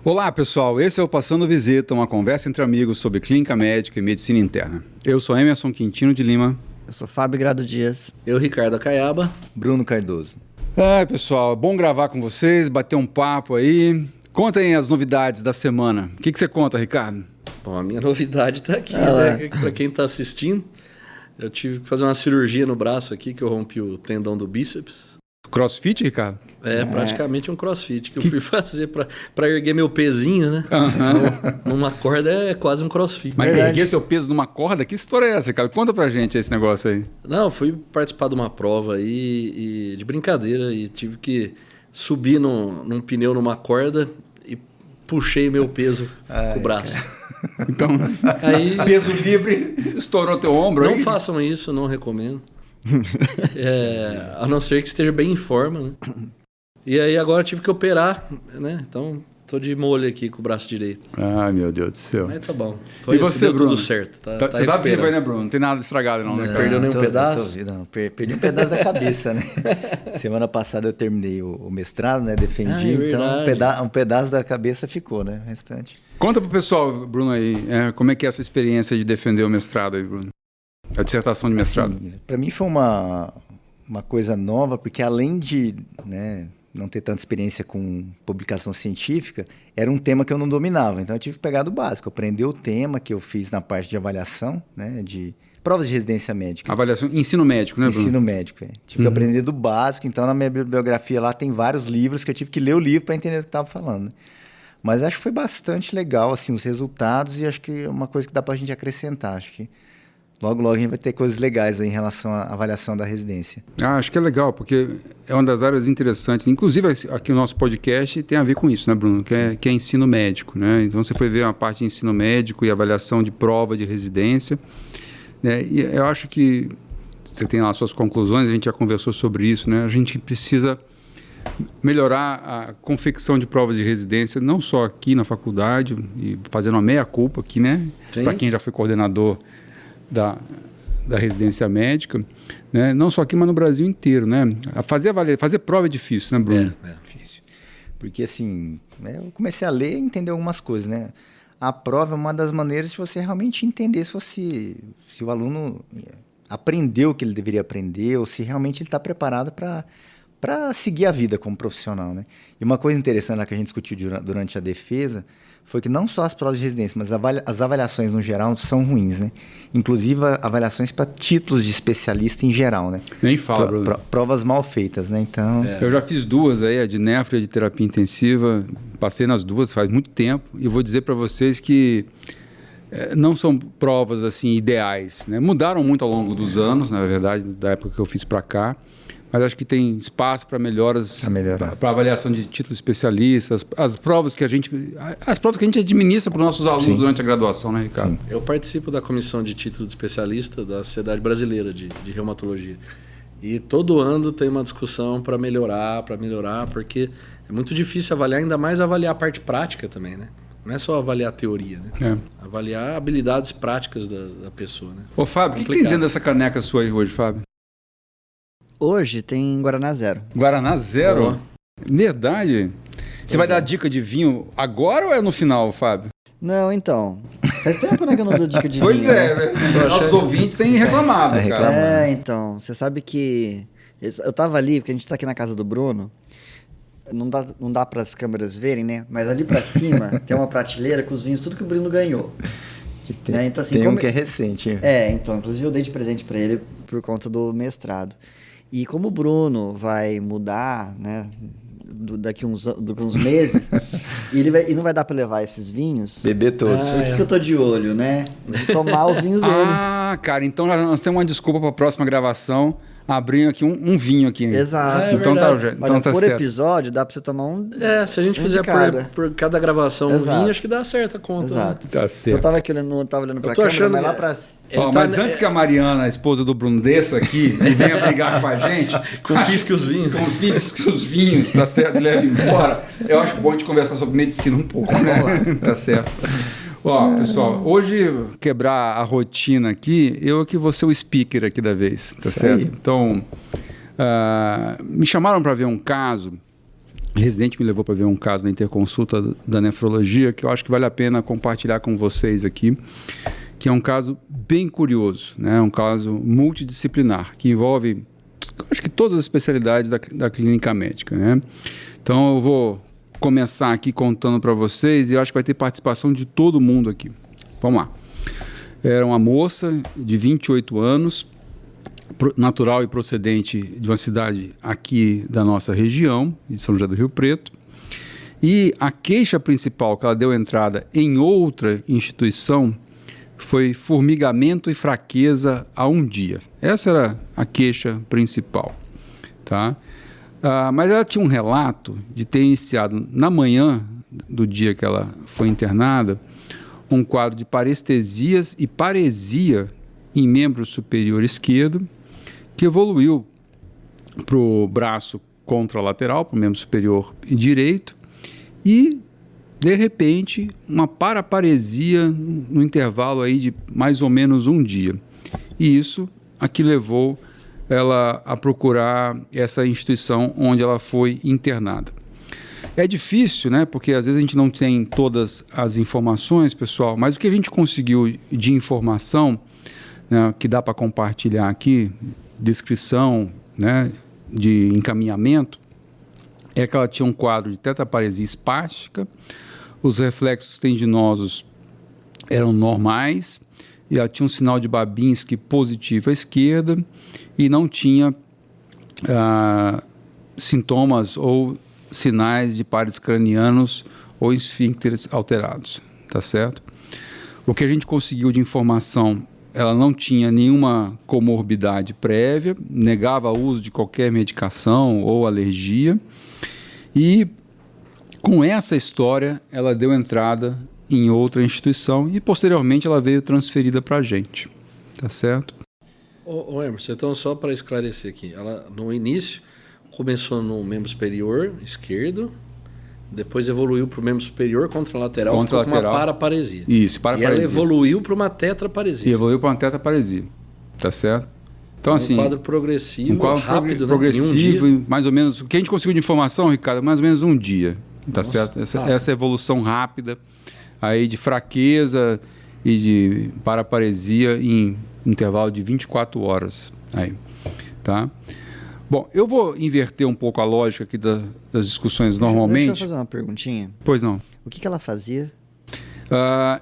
Olá, pessoal. Esse é o Passando Visita, uma conversa entre amigos sobre clínica médica e medicina interna. Eu sou Emerson Quintino de Lima. Eu sou Fábio Grado Dias. Eu, Ricardo Caiaba. Bruno Cardoso. Pessoal, bom gravar com vocês, bater um papo aí. Contem as novidades da semana. O que você conta, Ricardo? Bom, a minha novidade está aqui, né? Para quem está assistindo, eu tive que fazer uma cirurgia no braço aqui, que eu rompi o tendão do bíceps. CrossFit, Ricardo? Praticamente um crossfit que eu fui fazer para erguer meu pezinho, né? Numa corda é quase um crossfit. Mas erguer seu peso numa corda? Que história é essa, Ricardo? Conta pra gente esse negócio aí. Não, fui participar de uma prova aí de brincadeira e tive que subir num pneu numa corda e puxei meu peso com o braço. Então, aí, peso livre, estourou teu ombro aí? Não façam isso, não recomendo. A não ser que esteja bem em forma, né? E aí agora tive que operar, né? Então tô de molho aqui com o braço direito. Ai, meu Deus do céu. Mas tá bom. E você, deu Bruno? Tudo certo. Você tá vivo aí, né, Bruno? Não tem nada estragado não, né? Perdeu nenhum pedaço? Perdi um pedaço da cabeça, né? Semana passada eu terminei o mestrado, né? Defendi, então um pedaço da cabeça ficou, né? O restante. Conta pro pessoal, Bruno, aí, como é que é essa experiência de defender o mestrado aí, Bruno? A dissertação de mestrado. Assim, para mim foi uma coisa nova, porque além de não ter tanta experiência com publicação científica, era um tema que eu não dominava. Então eu tive que pegar do básico, aprender o tema que eu fiz na parte de avaliação, né, de provas de residência médica. Avaliação, ensino médico, né, Bruno? Ensino médico, Tive que aprender do básico. Então na minha bibliografia lá tem vários livros que eu tive que ler o livro para entender o que estava falando. Né? Mas acho que foi bastante legal assim, os resultados e acho que é uma coisa que dá para a gente acrescentar. Acho que logo a gente vai ter coisas legais aí em relação à avaliação da residência. Acho que é legal, porque é uma das áreas interessantes. Inclusive, aqui o nosso podcast tem a ver com isso, né, Bruno? Que é ensino médico, né? Então, você foi ver uma parte de ensino médico e avaliação de prova de residência. Né? E eu acho que você tem lá as suas conclusões, a gente já conversou sobre isso, né? A gente precisa melhorar a confecção de provas de residência, não só aqui na faculdade, e fazendo uma meia-culpa aqui, né? Para quem já foi coordenador da residência médica, né? Não só aqui, mas no Brasil inteiro, né? Fazer prova é difícil, né, Bruno? É difícil. Porque, assim, eu comecei a ler e entender algumas coisas, né? A prova é uma das maneiras de você realmente entender se o aluno aprendeu o que ele deveria aprender ou se realmente ele está preparado para seguir a vida como profissional, né? E uma coisa interessante lá que a gente discutiu durante a defesa foi que não só as provas de residência, mas as avaliações no geral são ruins, né? Inclusive avaliações para títulos de especialista em geral, né? Nem fala, Bruno. Provas mal feitas, né? Então... Eu já fiz duas aí, a de nefro e a de terapia intensiva, passei nas duas faz muito tempo e vou dizer para vocês que não são provas assim ideais, né? Mudaram muito ao longo dos anos, na verdade, da época que eu fiz para cá. Mas acho que tem espaço para melhoras, para avaliação de títulos especialistas, as provas que a gente administra para os nossos alunos durante a graduação, né, Ricardo? Sim. Eu participo da comissão de título de especialista da Sociedade Brasileira de Reumatologia. E todo ano tem uma discussão para melhorar, porque é muito difícil avaliar, ainda mais avaliar a parte prática também, né? Não é só avaliar a teoria, né? Avaliar habilidades práticas da pessoa, né? Ô, Fábio, o que tem dentro dessa caneca sua aí hoje, Fábio? Hoje tem Guaraná Zero. Guaraná Zero? Verdade? Você vai dar dica de vinho agora ou é no final, Fábio? Não, então. Faz tempo, né, que eu não dou dica de pois vinho. Pois é, né? Nossos ouvintes têm reclamado, cara. Então. Você sabe que... Eu tava ali, porque a gente tá aqui na casa do Bruno. Não dá para as câmeras verem, né? Mas ali pra cima tem uma prateleira com os vinhos, tudo que o Bruno ganhou. Então, assim, tem um que é recente. Então. Inclusive eu dei de presente para ele por conta do mestrado. E como o Bruno vai mudar, né, daqui uns meses, e não vai dar para levar esses vinhos... Beber todos. O que eu tô de olho, né? Tomar os vinhos dele. Cara, então nós temos uma desculpa para a próxima gravação. Abrir aqui um vinho aqui. Exato. Então Olha, tá por certo. Episódio dá pra você tomar um... se a gente fizer por cada gravação um vinho, acho que dá certo a conta. Exato. Tá certo. Eu tava aqui olhando pra câmera, mas lá pra... mas antes que a Mariana, a esposa do Bruno, desça aqui e venha brigar com a gente... Confisque os vinhos. Confisque os vinhos, tá certo? E leve embora. Eu acho bom a gente conversar sobre medicina um pouco, né? Tá certo. Pessoal, hoje, quebrar a rotina aqui, eu que vou ser o speaker aqui da vez, tá certo? Então, me chamaram para ver um caso residente me levou para ver um caso na interconsulta da nefrologia que eu acho que vale a pena compartilhar com vocês aqui, que é um caso bem curioso, né? Um caso multidisciplinar, que envolve, acho que todas as especialidades da clínica médica, né? Então eu vou começar aqui contando para vocês e eu acho que vai ter participação de todo mundo aqui. Vamos lá. Era uma moça de 28 anos, natural e procedente de uma cidade aqui da nossa região, de São José do Rio Preto. E a queixa principal que ela deu entrada em outra instituição foi formigamento e fraqueza há um dia. Essa era a queixa principal, tá? Mas ela tinha um relato de ter iniciado na manhã do dia que ela foi internada um quadro de parestesias e paresia em membro superior esquerdo, que evoluiu para o braço contralateral, para o membro superior direito, e, de repente, uma paraparesia no intervalo aí de mais ou menos um dia. E isso aqui levou ela a procurar essa instituição onde ela foi internada. É difícil, né? Porque às vezes a gente não tem todas as informações, pessoal, mas o que a gente conseguiu de informação, né, que dá para compartilhar aqui, descrição, né, de encaminhamento, é que ela tinha um quadro de tetraparesia espástica, os reflexos tendinosos eram normais, e ela tinha um sinal de Babinski positivo à esquerda e não tinha sintomas ou sinais de pares cranianos ou esfíncteres alterados, tá certo? O que a gente conseguiu de informação, ela não tinha nenhuma comorbidade prévia, negava o uso de qualquer medicação ou alergia, e com essa história ela deu entrada em outra instituição e posteriormente ela veio transferida para a gente, tá certo? Ô Emerson, então só para esclarecer aqui, ela no início começou no membro superior esquerdo, depois evoluiu para o membro superior contralateral, ficou com uma paraparesia. Isso, paraparesia. E ela evoluiu para uma tetraparesia. E evoluiu para uma tetraparesia, tá certo? Então, assim, um quadro progressivo, um quadro rápido, progressivo, né? Em um dia. mais ou menos, o que a gente conseguiu de informação, Ricardo, mais ou menos um dia, tá certo? Essa evolução rápida aí de fraqueza e de paraparesia em intervalo de 24 horas aí, tá? Bom, eu vou inverter um pouco a lógica aqui das discussões normalmente. Deixa eu fazer uma perguntinha. Pois não. O que ela fazia?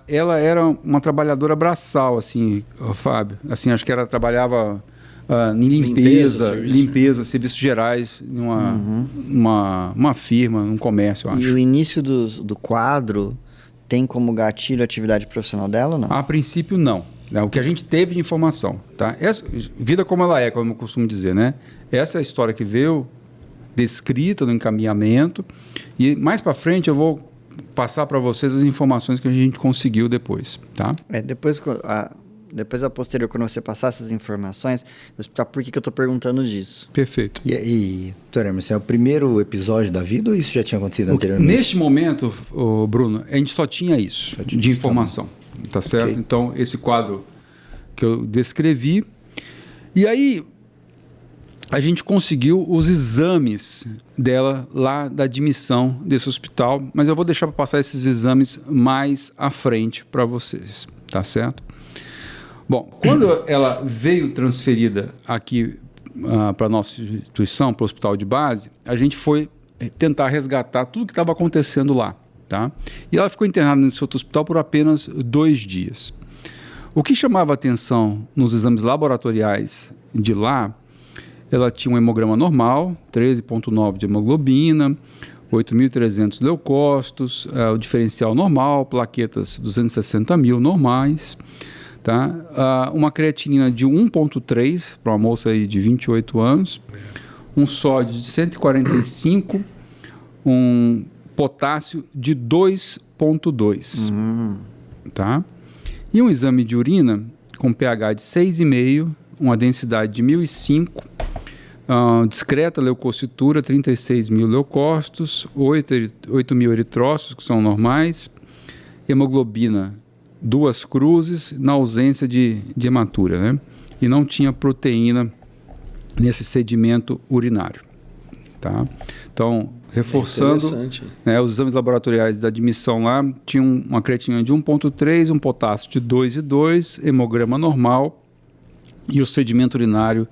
Ela era uma trabalhuma braçal, assim, Fábio. Assim, acho que ela trabalhava em limpeza, serviços gerais, numa firma, num comércio, eu acho. E o início do quadro tem como gatilho a atividade profissional dela ou não? A princípio, não. O que a gente teve de informação, tá? Vida como ela é, como eu costumo dizer, né? Essa é a história que veio descrita no encaminhamento e mais para frente eu vou passar para vocês as informações que a gente conseguiu depois, tá? Depois a posterior, quando você passar essas informações, vou explicar por que eu estou perguntando disso. Perfeito. E doutor Emerson, é o primeiro episódio da vida ou isso já tinha acontecido anteriormente? Neste momento, Bruno, a gente só tinha isso de informação, tá certo? Okay. Então, esse quadro que eu descrevi. E aí, a gente conseguiu os exames dela lá da admissão desse hospital, mas eu vou deixar para passar esses exames mais à frente para vocês, tá certo? Bom, quando ela veio transferida aqui para a nossa instituição, para o hospital de base, a gente foi tentar resgatar tudo que estava acontecendo lá, tá? E ela ficou internada nesse outro hospital por apenas 2 dias. O que chamava atenção nos exames laboratoriais de lá, ela tinha um hemograma normal, 13,9 de hemoglobina, 8.300 leucócitos, o diferencial normal, plaquetas 260.000 normais, tá? Uma creatinina de 1,3 para uma moça aí de 28 anos, um sódio de 145, um potássio de 2,2, tá? E um exame de urina com pH de 6,5, uma densidade de 1.005, discreta leucocitura, 36.000 leucócitos, 8.000 eritrócitos, que são normais, hemoglobina 2 cruzes, na ausência de hematura, né? E não tinha proteína nesse sedimento urinário, tá? Então, reforçando né, os exames laboratoriais da admissão lá, tinha uma creatinina de 1,3, um potássio de 2,2, hemograma normal e o sedimento urinário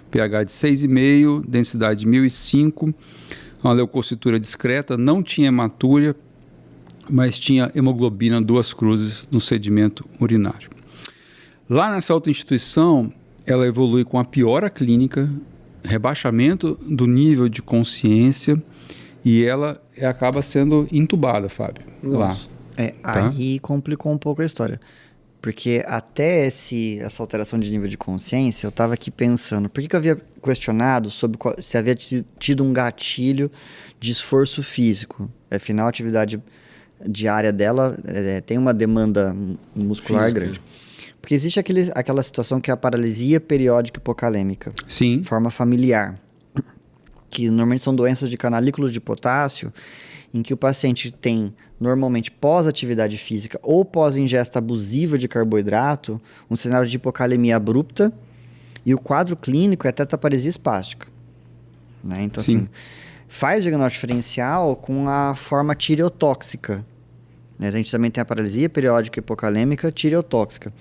pH de 6,5, densidade de 1.005, uma leucocitura discreta, não tinha hematúria, mas tinha hemoglobina 2 cruzes no sedimento urinário. Lá nessa outra instituição, ela evolui com a piora clínica, rebaixamento do nível de consciência e ela acaba sendo entubada, Fábio. Nossa. Lá. Aí complicou um pouco a história. Porque até essa alteração de nível de consciência, eu estava aqui pensando, por que eu havia questionado sobre se havia tido um gatilho de esforço físico? Afinal, a atividade diária dela tem uma demanda muscular física grande. Porque existe aquela situação que é a paralisia periódica hipocalêmica. Sim. Forma familiar. Que normalmente são doenças de canalículos de potássio, em que o paciente tem, normalmente, pós-atividade física ou pós-ingesta abusiva de carboidrato, um cenário de hipocalemia abrupta, e o quadro clínico é tetaparesia espástica. Né? Então, Sim. assim, faz diagnóstico diferencial com a forma tireotóxica. Né? A gente também tem a paralisia periódica hipocalêmica tireotóxica.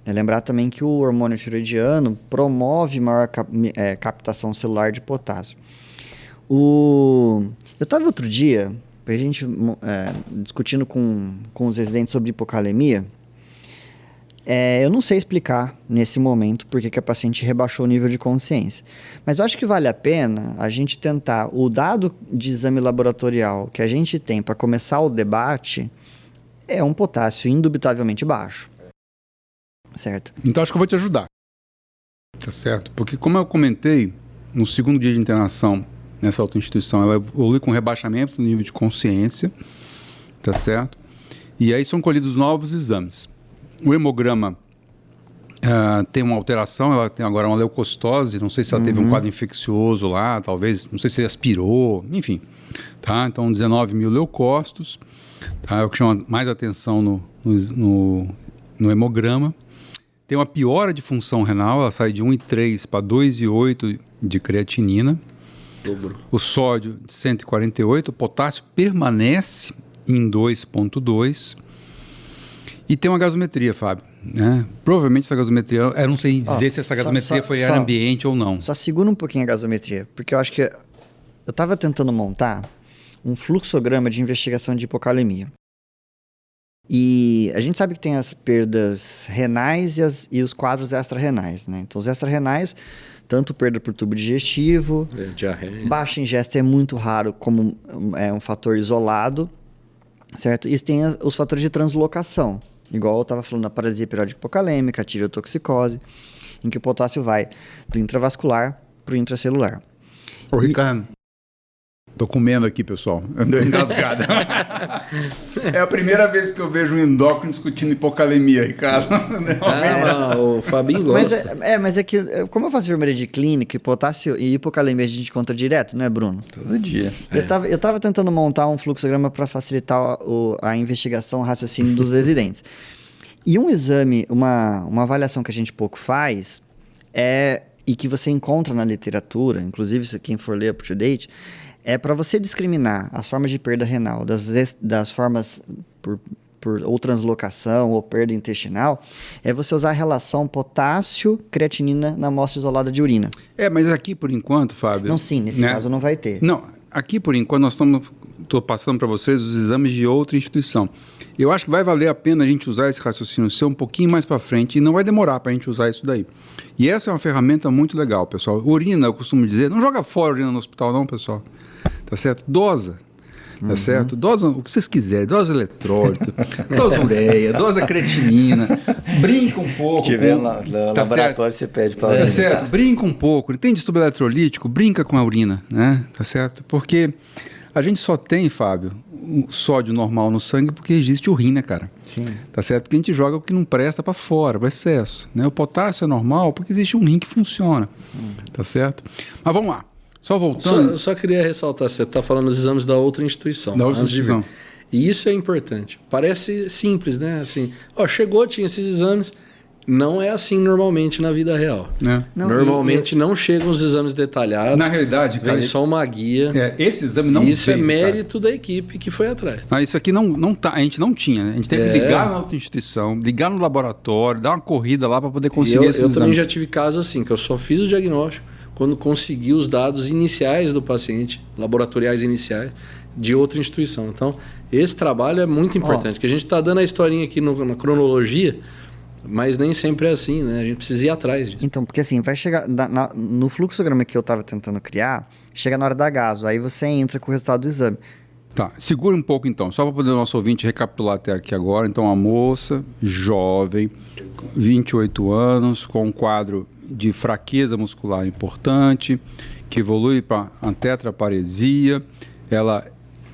Lembrar também que o hormônio tiroidiano promove maior captação celular de potássio. Eu estava outro dia, a gente discutindo com os residentes sobre hipocalemia. Eu não sei explicar nesse momento porque que a paciente rebaixou o nível de consciência. Mas eu acho que vale a pena a gente tentar, o dado de exame laboratorial que a gente tem para começar o debate é um potássio indubitavelmente baixo. Certo? Então acho que eu vou te ajudar. Tá certo? Porque como eu comentei, no segundo dia de internação nessa outra instituição, ela evolui com rebaixamento do nível de consciência, tá certo? E aí são colhidos novos exames. O hemograma tem uma alteração, ela tem agora uma leucocitose, não sei se ela teve um quadro infeccioso lá, talvez, não sei se aspirou, enfim. Tá? Então 19 mil leucócitos, tá? É o que chama mais atenção no hemograma. Tem uma piora de função renal, ela sai de 1,3 para 2,8 de creatinina. Dobro. O sódio de 148, o potássio permanece em 2,2. E tem uma gasometria, Fábio. Né? Provavelmente essa gasometria, eu não sei dizer se essa gasometria foi ar ambiente ou não. Só segura um pouquinho a gasometria, porque eu acho que eu estava tentando montar um fluxograma de investigação de hipocalemia. E a gente sabe que tem as perdas renais e os quadros extra-renais, né? Então, os extra-renais, tanto perda por tubo digestivo, diarreia. Baixa ingesta é muito raro como é um fator isolado, certo? E tem os fatores de translocação, igual eu estava falando da paralisia periódica hipocalêmica, a tireotoxicose, em que o potássio vai do intravascular para o intracelular. Ô, Ricardo, tô comendo aqui, pessoal. Andei engasgada. É a primeira vez que eu vejo um endócrino discutindo hipocalemia, Ricardo. O Fabinho gosta. Mas é que, como eu faço enfermaria de clínica, potássio e hipocalemia a gente encontra direto, não é, Bruno? Todo dia. Eu tava tentando montar um fluxograma para facilitar a investigação, o raciocínio dos residentes. E um exame, uma avaliação que a gente pouco faz, e que você encontra na literatura, inclusive se quem for ler up to date, é para você discriminar as formas de perda renal das formas por ou translocação ou perda intestinal, é você usar a relação potássio-creatinina na amostra isolada de urina. Mas aqui, por enquanto, Fábio... Não, sim, nesse caso não vai ter. Não, aqui, por enquanto, estou passando para vocês os exames de outra instituição. Eu acho que vai valer a pena a gente usar esse raciocínio seu um pouquinho mais para frente e não vai demorar para a gente usar isso daí. E essa é uma ferramenta muito legal, pessoal. Urina, eu costumo dizer, não joga fora urina no hospital não, pessoal. Tá certo? Dosa. Tá certo? Dosa o que vocês quiserem. Dosa eletrólito, dosa ureia, dosa creatinina. Brinca um pouco. Se tiver no laboratório, você pede para Tá certo? Brinca um pouco. Tem distúrbio eletrolítico? Brinca com a urina, né? Tá certo? Porque a gente só tem, Fábio, o sódio normal no sangue porque existe o rim, né, cara? Sim. Tá certo? Que a gente joga o que não presta para fora, o excesso. Né? O potássio é normal porque existe um rim que funciona. Tá certo? Mas vamos lá. Só voltando... Só queria ressaltar, você está falando dos exames da outra instituição. Da outra instituição. E isso é importante. Parece simples, né? Assim, chegou, tinha esses exames, Não é assim normalmente na vida real. Normalmente não chegam os exames detalhados. Na realidade, cara, vem só uma guia. Esse exame não Isso veio, é mérito da equipe que foi atrás. Mas isso aqui não tá, a gente não tinha, né? A gente teve que ligar na outra instituição, ligar no laboratório, dar uma corrida lá para poder conseguir esses exames. Eu também já tive casos assim, que eu só fiz o diagnóstico quando consegui os dados iniciais do paciente, laboratoriais iniciais, de outra instituição. Então, esse trabalho é muito importante, que a gente está dando a historinha aqui na cronologia, mas nem sempre é assim, né? A gente precisa ir atrás disso. Então, porque assim, vai chegar no fluxograma que eu estava tentando criar, chega na hora da gaso, aí você entra com o resultado do exame. Tá, segura um pouco então, só para poder o nosso ouvinte recapitular até aqui agora. Então, a moça, jovem, 28 anos, com um quadro de fraqueza muscular importante, que evolui para a tetraparesia, ela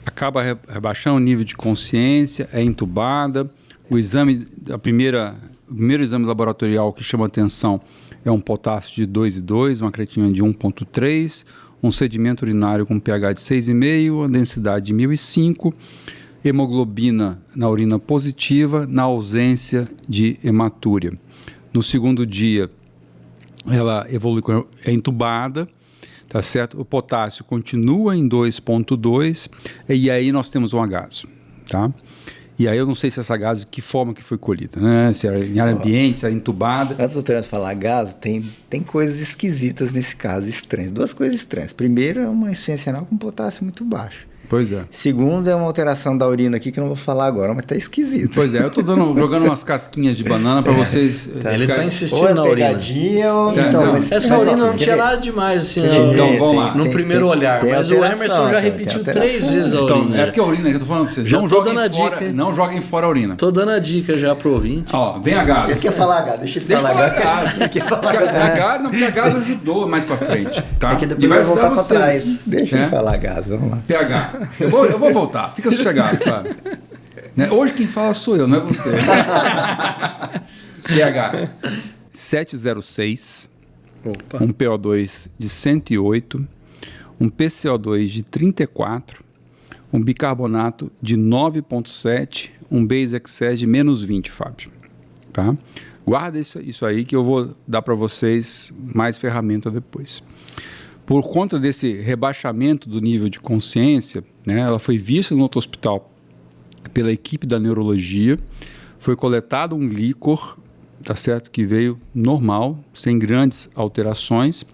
acaba rebaixando o nível de consciência, é entubada, o primeiro exame laboratorial que chama atenção é um potássio de 2,2, uma creatinina de 1,3, um sedimento urinário com pH de 6,5, uma densidade de 1.005, hemoglobina na urina positiva, na ausência de hematúria. No segundo dia, ela evolui, é entubada, tá certo? O potássio continua em 2,2 e aí nós temos um agaso, tá? E aí eu não sei se essa gaso, que forma que foi colhida, né? Se era em ar ambiente, se era entubada. Antes do Terence falar gaso, tem coisas esquisitas nesse caso, estranhas. Duas coisas estranhas. Primeiro, é uma insuficiência renal com potássio muito baixo. Pois é. Segundo, é uma alteração da urina aqui que eu não vou falar agora, mas tá esquisito. Pois é, eu tô jogando umas casquinhas de banana para vocês... Ele tá insistindo na urina. Essa urina não tinha nada demais, assim, então, vamos lá. No primeiro olhar. Mas o Emerson já repetiu 3 vezes a urina. Então, é porque a urina que eu tô falando pra vocês. Não joguem fora a urina. Tô dando a dica já pro ouvinte. Ó, vem a gaso. Ele quer falar gaso, deixa ele falar gaso. Porque a gaso ajudou mais pra frente, tá? É que depois vai voltar pra trás. Deixa ele falar gaso, vamos lá. pH. Eu vou voltar, fica sossegado, cara. Né? Hoje quem fala sou eu, não é você. pH 706, Opa. um PO2 de 108, um PCO2 de 34, um bicarbonato de 9,7, um base excess de menos 20, Fábio. Tá? Guarda isso aí que eu vou dar para vocês mais ferramenta depois. Por conta desse rebaixamento do nível de consciência, né, ela foi vista no outro hospital pela equipe da neurologia, foi coletado um líquor, tá certo, que veio normal, sem grandes alterações,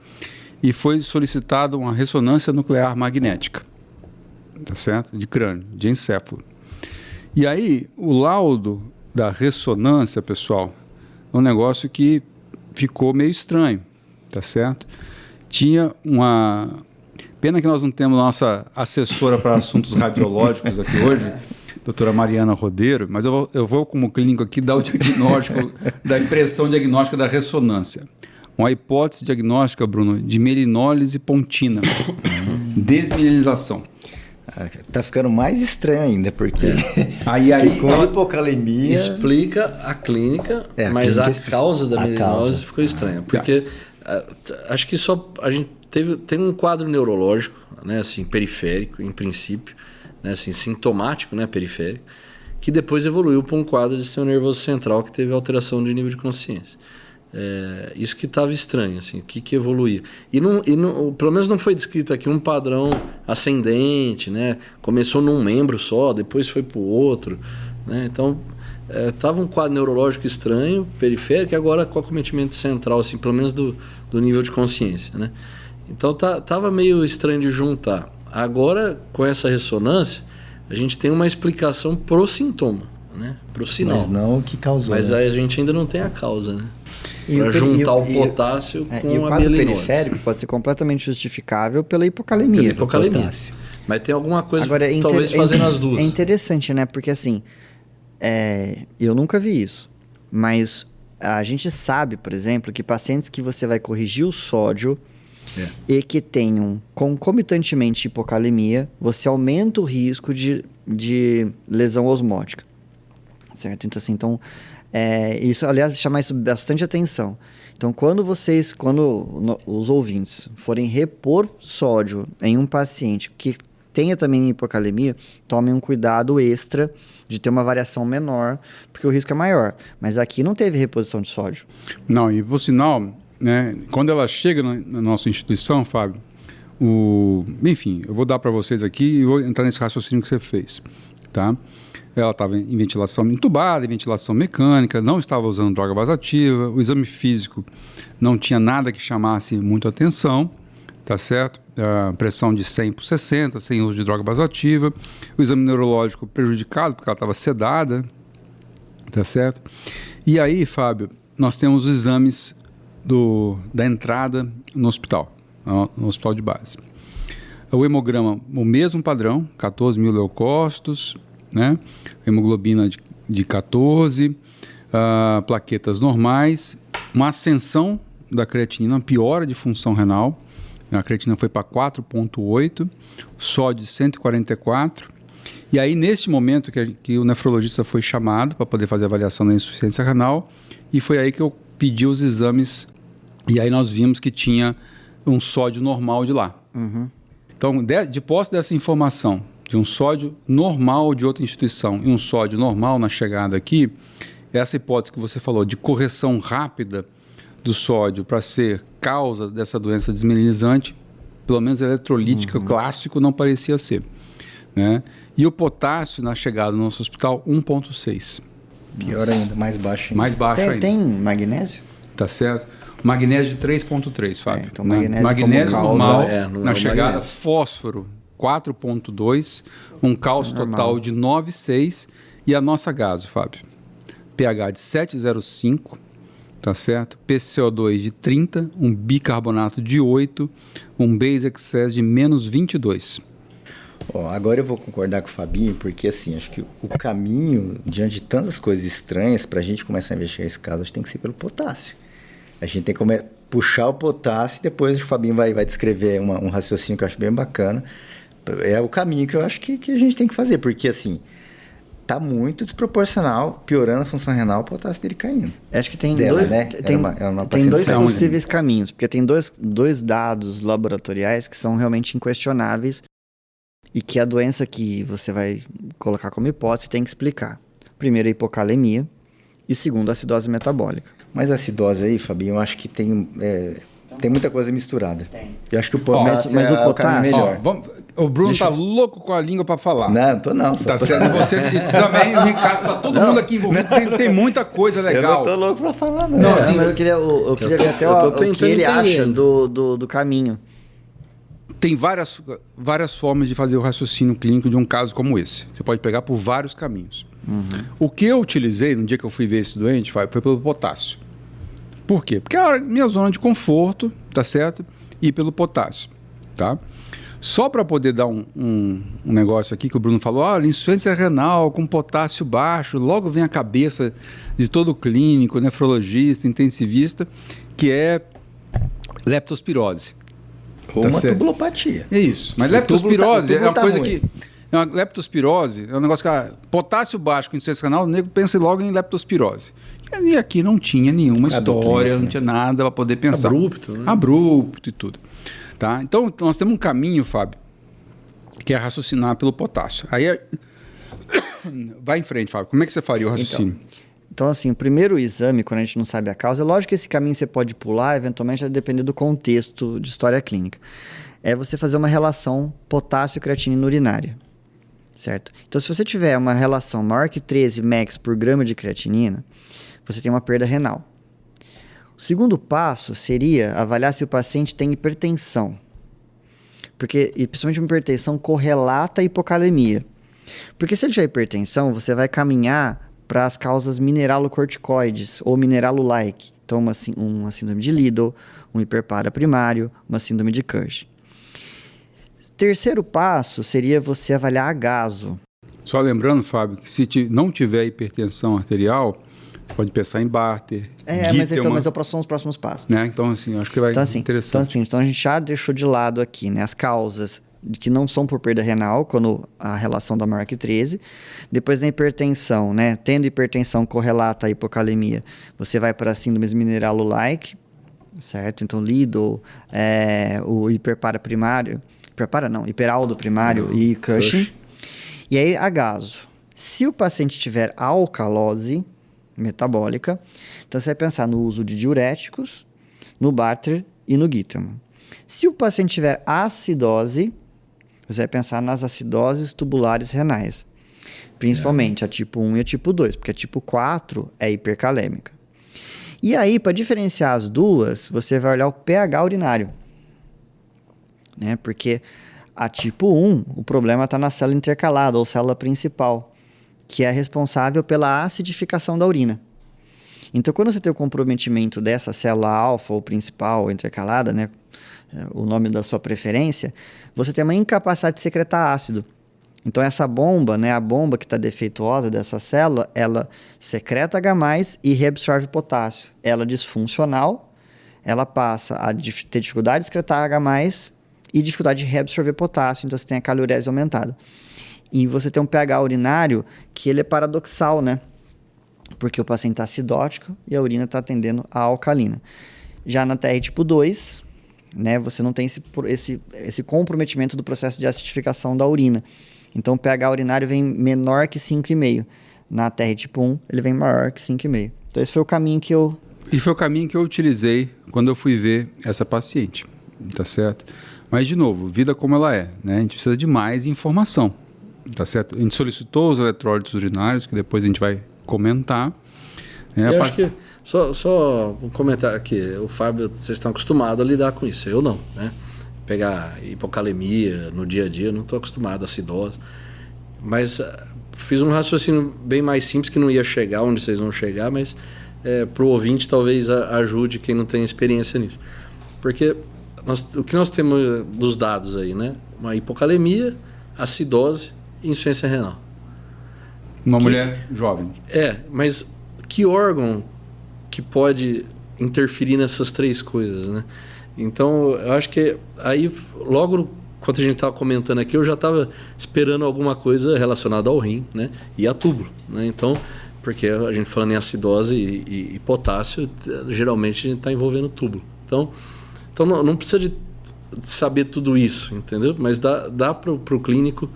e foi solicitada uma ressonância nuclear magnética, tá certo, de crânio, de encéfalo. E aí, o laudo da ressonância, pessoal, é um negócio que ficou meio estranho, tá certo? Tinha uma... Pena que nós não temos nossa assessora para assuntos radiológicos aqui hoje, doutora Mariana Rodeiro, mas eu vou como clínico aqui dar o diagnóstico da impressão diagnóstica da ressonância. Uma hipótese diagnóstica, Bruno, de melinólise pontina, desmineralização. Tá ficando mais estranho ainda, porque Aí com a hipocalemia... Explica a clínica, mas a causa da melinose ficou estranha, porque... acho que só a gente tem um quadro neurológico, né, assim, periférico, em princípio, né, assim, sintomático, né, periférico, que depois evoluiu para um quadro de sistema nervoso central que teve alteração de nível de consciência. Isso que estava estranho, assim, o que evoluía. E pelo menos não foi descrito aqui um padrão ascendente, né? Começou num membro só, depois foi para o outro, né? Então... Estava um quadro neurológico estranho, periférico, e agora com acometimento central, assim, pelo menos do nível de consciência, né? Então estava meio estranho de juntar. Agora, com essa ressonância, a gente tem uma explicação pro sintoma, né? Pro sinal. Mas não o que causou. Mas né? a gente ainda não tem a causa, né? Para juntar o potássio com a melinose. E o quadro periférico pode ser completamente justificável pela hipocalemia. Pela hipocalemia. Mas tem alguma coisa, agora, talvez, fazendo as duas. É interessante, né? Porque assim... eu nunca vi isso, mas a gente sabe, por exemplo, que pacientes que você vai corrigir o sódio e que tenham concomitantemente hipocalemia, você aumenta o risco de lesão osmótica, certo? Então, isso, aliás, chama isso bastante atenção. Então, quando os ouvintes forem repor sódio em um paciente que tenha também hipocalemia, tome um cuidado extra de ter uma variação menor, porque o risco é maior. Mas aqui não teve reposição de sódio. Não, e por sinal, né, quando ela chega na nossa instituição, Fábio, enfim, eu vou dar para vocês aqui e vou entrar nesse raciocínio que você fez, tá? Ela estava em ventilação entubada, em ventilação mecânica, não estava usando droga vasoativa, o exame físico não tinha nada que chamasse muito atenção, tá certo? A pressão de 100 por 60, sem uso de droga vasoativa, o exame neurológico prejudicado, porque ela estava sedada, tá certo? E aí, Fábio, nós temos os exames da entrada no hospital de base. O hemograma, o mesmo padrão, 14 mil leucócitos, né? Hemoglobina de 14, plaquetas normais, uma ascensão da creatinina, uma piora de função renal, a creatinina foi para 4,8, sódio 144, e aí nesse momento que o nefrologista foi chamado para poder fazer a avaliação da insuficiência renal, e foi aí que eu pedi os exames, e aí nós vimos que tinha um sódio normal de lá. Uhum. Então, de posse dessa informação, de um sódio normal de outra instituição e um sódio normal na chegada aqui, essa hipótese que você falou de correção rápida do sódio para ser causa dessa doença desmineralizante, pelo menos eletrolítica, clássico, não parecia ser, né? E o potássio na chegada no nosso hospital, 1,6. Pior ainda, mais baixo ainda. Mais baixo ainda. Tem magnésio? Tá certo? Magnésio de 3,3, Fábio. Então, né? magnésio como normal, causa, não é na o chegada, magnésio. fósforo 4,2, um cálcio total de 9,6 e a nossa gaso, Fábio. pH de 7,05, tá certo? PCO2 de 30, um bicarbonato de 8, um base excess de menos 22. Ó, agora eu vou concordar com o Fabinho, porque assim, acho que o caminho, diante de tantas coisas estranhas, para a gente começar a investigar esse caso, acho que tem que ser pelo potássio. A gente tem que puxar o potássio e depois o Fabinho vai descrever um raciocínio que eu acho bem bacana. É o caminho que eu acho que a gente tem que fazer, porque assim, tá muito desproporcional, piorando a função renal, o potássio dele caindo. Acho que tem Dela, dois, né? tem, Era uma tem dois paciente possíveis caminhos, porque tem dois dados laboratoriais que são realmente inquestionáveis e que a doença que você vai colocar como hipótese tem que explicar. Primeiro, a hipocalemia e segundo, a acidose metabólica. Mas a acidose aí, Fabinho, eu acho que tem muita coisa misturada. Tem. Eu acho que o potássio mas o o caminho potássio- melhor. O Bruno tá louco com a língua para falar. Não tô não. Tá certo, você e também, o Ricardo, tá todo mundo aqui envolvido, tem muita coisa Eu legal. não tô louco pra falar, não. Não, assim, mas eu queria ver até eu tô o que tentando ele acha entender. do caminho. Tem várias formas de fazer o raciocínio clínico de um caso como esse. Você pode pegar por vários caminhos. O que eu utilizei no dia que eu fui ver esse doente foi pelo potássio. Por quê? Porque é a minha zona de conforto, tá certo? E pelo potássio, tá? Só para poder dar um negócio aqui que o Bruno falou, insuficiência renal com potássio baixo, logo vem a cabeça de todo clínico, nefrologista, intensivista, que é leptospirose. Ou Tá uma certo. tubulopatia. É isso. Mas O leptospirose túbulo é uma tá coisa ruim. que... leptospirose é um negócio que... potássio baixo com insuficiência renal, o nego pensa logo em leptospirose. E aqui não tinha nenhuma história, não tinha nada para poder pensar. Abrupto, né? Abrupto e tudo. Tá? Então, nós temos um caminho, Fábio, que é raciocinar pelo potássio. Aí, vai em frente, Fábio. Como é que você faria o raciocínio? Então, assim, o primeiro exame, quando a gente não sabe a causa, é lógico que esse caminho você pode pular, eventualmente vai depender do contexto de história clínica. É você fazer uma relação potássio-creatinina urinária, certo? Então, se você tiver uma relação maior que 13 mEq por grama de creatinina, você tem uma perda renal. O segundo passo seria avaliar se o paciente tem hipertensão, porque, e principalmente uma hipertensão correlata à hipocalemia. Porque se ele tiver hipertensão, você vai caminhar para as causas mineralocorticoides ou mineralo-like. Então, uma síndrome de Liddle, um hiperpara primário, uma síndrome de Cushing. Terceiro passo seria você avaliar a gaso. Só lembrando, Fábio, que se não tiver hipertensão arterial, você pode pensar em Barter, Mas são os próximos passos. né? Então, assim, acho que vai ser interessante. Então a gente já deixou de lado aqui, né, as causas que não são por perda renal, quando a relação da maior que 13. Depois da hipertensão, né, tendo hipertensão correlata à hipocalemia, você vai para síndromes mineralo-like, certo? Então, Liddle, o hiperpara primário Prepara não, hiperaldo primário e Cushing. E aí, agaso. Se o paciente tiver alcalose metabólica, então você vai pensar no uso de diuréticos, no Barter e no Gitterman. Se o paciente tiver acidose, você vai pensar nas acidoses tubulares renais. Principalmente a tipo 1 e a tipo 2, porque a tipo 4 é hipercalêmica. E aí, para diferenciar as duas, você vai olhar o pH urinário. Né? Porque a tipo 1, o problema está na célula intercalada, ou célula principal, que é responsável pela acidificação da urina. Então, quando você tem o comprometimento dessa célula alfa, ou principal, ou intercalada, né? O nome da sua preferência, você tem uma incapacidade de secretar ácido. Então, essa bomba, né, a bomba que está defeituosa dessa célula, ela secreta H+, e reabsorve potássio. Ela é disfuncional, ela passa a ter dificuldade de secretar H+, e dificuldade de reabsorver potássio, então você tem a calurese aumentada. E você tem um pH urinário que ele é paradoxal, né? Porque o paciente está acidótico e a urina está tendendo a alcalina. Já na TR tipo 2, né, você não tem esse comprometimento do processo de acidificação da urina. Então, o pH urinário vem menor que 5,5. Na TR tipo 1, ele vem maior que 5,5. Então, esse foi o caminho que eu... E foi o caminho que eu utilizei quando eu fui ver essa paciente, tá certo? Mas, de novo, vida como ela é, né? A gente precisa de mais informação, tá certo? A gente solicitou os eletrólitos urinários, que depois a gente vai comentar. Eu acho que, só um comentário aqui, o Fábio, vocês estão acostumados a lidar com isso, eu não, né? Pegar hipocalemia no dia a dia, não estou acostumado a acidose. Mas fiz um raciocínio bem mais simples, que não ia chegar onde vocês vão chegar, mas para o ouvinte talvez ajude quem não tem experiência nisso. Porque o que nós temos dos dados aí, né? Uma hipocalemia, acidose e insuficiência renal. Uma mulher jovem. Mas que órgão que pode interferir nessas três coisas, né? Então, eu acho que aí, logo quando a gente estava comentando aqui, eu já estava esperando alguma coisa relacionada ao rim, né? E a túbulo, né? Então, porque a gente falando em acidose e potássio, geralmente a gente está envolvendo túbulo. Então não precisa de saber tudo isso, entendeu? Mas dá para o clínico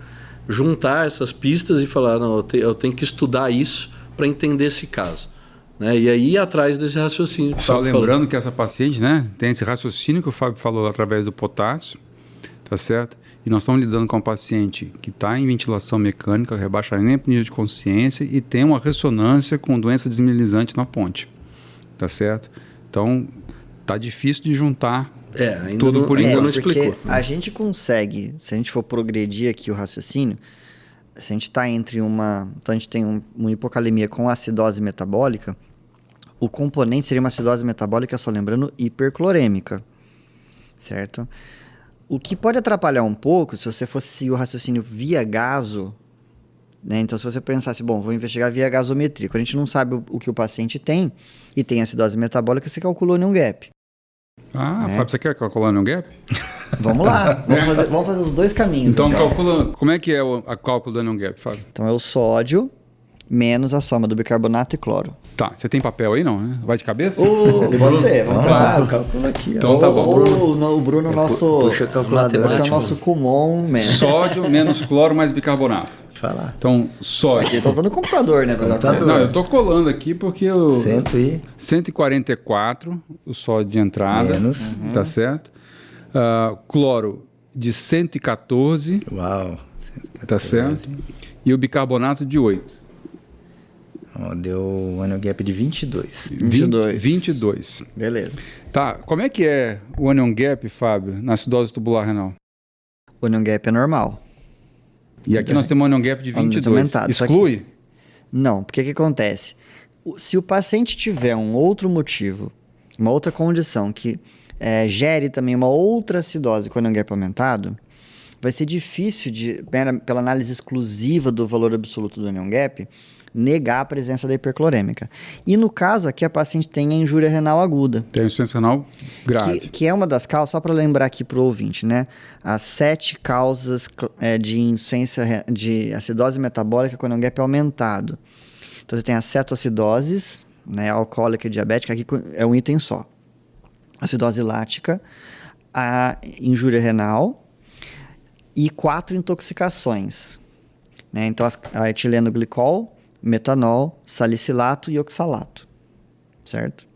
juntar essas pistas e falar, não, eu tenho que estudar isso para entender esse caso. Né? E aí ir atrás desse raciocínio. Que só lembrando que essa paciente, né, tem esse raciocínio que o Fábio falou através do potássio, tá certo? E nós estamos lidando com uma paciente que está em ventilação mecânica, rebaixamento do nível de consciência e tem uma ressonância com doença desmineralizante na ponte, tá certo? Então, tá difícil de juntar tudo por enquanto. Não explicou. A gente consegue, se a gente for progredir aqui o raciocínio, se a gente está entre uma... Então, a gente tem uma hipocalemia com acidose metabólica, o componente seria uma acidose metabólica, só lembrando, hiperclorêmica, certo? O que pode atrapalhar um pouco, se você fosse seguir o raciocínio via gaso, né? Então, se você pensasse, bom, vou investigar via gasometria, quando a gente não sabe o que o paciente tem, e tem acidose metabólica, você calculou onion gap. Fábio, você quer calcular onion gap? Vamos lá, vamos fazer os dois caminhos. Então, calcula, como é que é o cálculo do onion gap, Fábio? Então, é o sódio menos a soma do bicarbonato e cloro. Tá, você tem papel aí não, né? Vai de cabeça? Pode ser, vamos tentar. O cálculo aqui. Então tá bom. O Bruno, nosso... Puxa a calculadora. Esse é o nosso Kumon, man. Sódio menos cloro mais bicarbonato. Falar. Então, sódio. Eu tô usando o computador, né? Não, eu tô colando aqui porque eu... 144, o sódio de entrada. Menos. Tá certo? Cloro de 114. Uau. 114. Tá certo? E o bicarbonato de 8. Deu um onion gap de 22. 22. Beleza. Tá, como é que é o onion gap, Fábio, na acidose tubular renal? O onion gap é normal. E aqui nós temos um onion gap de 22. Aumentado, exclui? Não, porque o que acontece? Se o paciente tiver um outro motivo, uma outra condição que gere também uma outra acidose com onion gap aumentado, vai ser difícil, pela análise exclusiva do valor absoluto do onion gap, negar a presença da hiperclorêmica. E no caso aqui, a paciente tem a injúria renal aguda. Tem insuficiência renal grave. Que é uma das causas, só para lembrar aqui para o ouvinte, né? As 7 causas de insuficiência, de acidose metabólica com onion gap aumentado. Então, você tem as cetoacidoses, né, alcoólica e diabética, aqui é um item só. Acidose lática, a injúria renal e 4 intoxicações. Né? Então, a etileno glicol, metanol, salicilato e oxalato. Certo?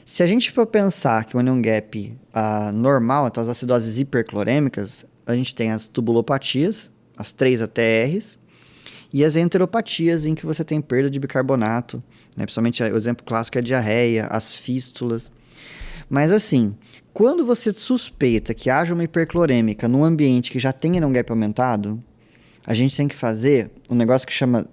Se a gente for pensar que o anion gap normal, então as acidoses hiperclorêmicas, a gente tem as tubulopatias, as 3 ATRs, e as enteropatias em que você tem perda de bicarbonato, né? Principalmente o exemplo clássico é a diarreia, as fístulas. Mas assim, quando você suspeita que haja uma hiperclorêmica num ambiente que já tem anion gap aumentado, a gente tem que fazer um negócio que chama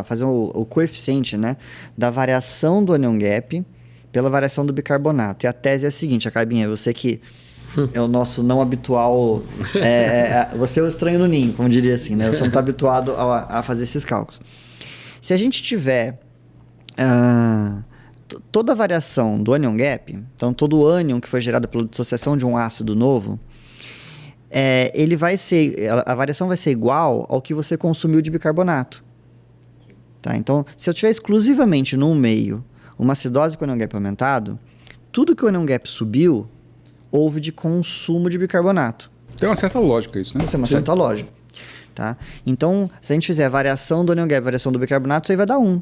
fazer o coeficiente, né, da variação do anion gap pela variação do bicarbonato. E a tese é a seguinte, Acabinha, você que é o nosso não habitual, você é o estranho no ninho, como diria assim, né? Você não está habituado a fazer esses cálculos. Se a gente tiver toda a variação do anion gap, então todo o ânion que foi gerado pela dissociação de um ácido novo, a variação vai ser igual ao que você consumiu de bicarbonato. Tá? Então, se eu tiver exclusivamente num meio uma acidose com anion gap aumentado, tudo que o anion gap subiu, houve de consumo de bicarbonato. Tem uma certa lógica isso, né? Isso é uma certa lógica. Tá? Então, se a gente fizer a variação do anion gap, variação do bicarbonato, isso aí vai dar 1.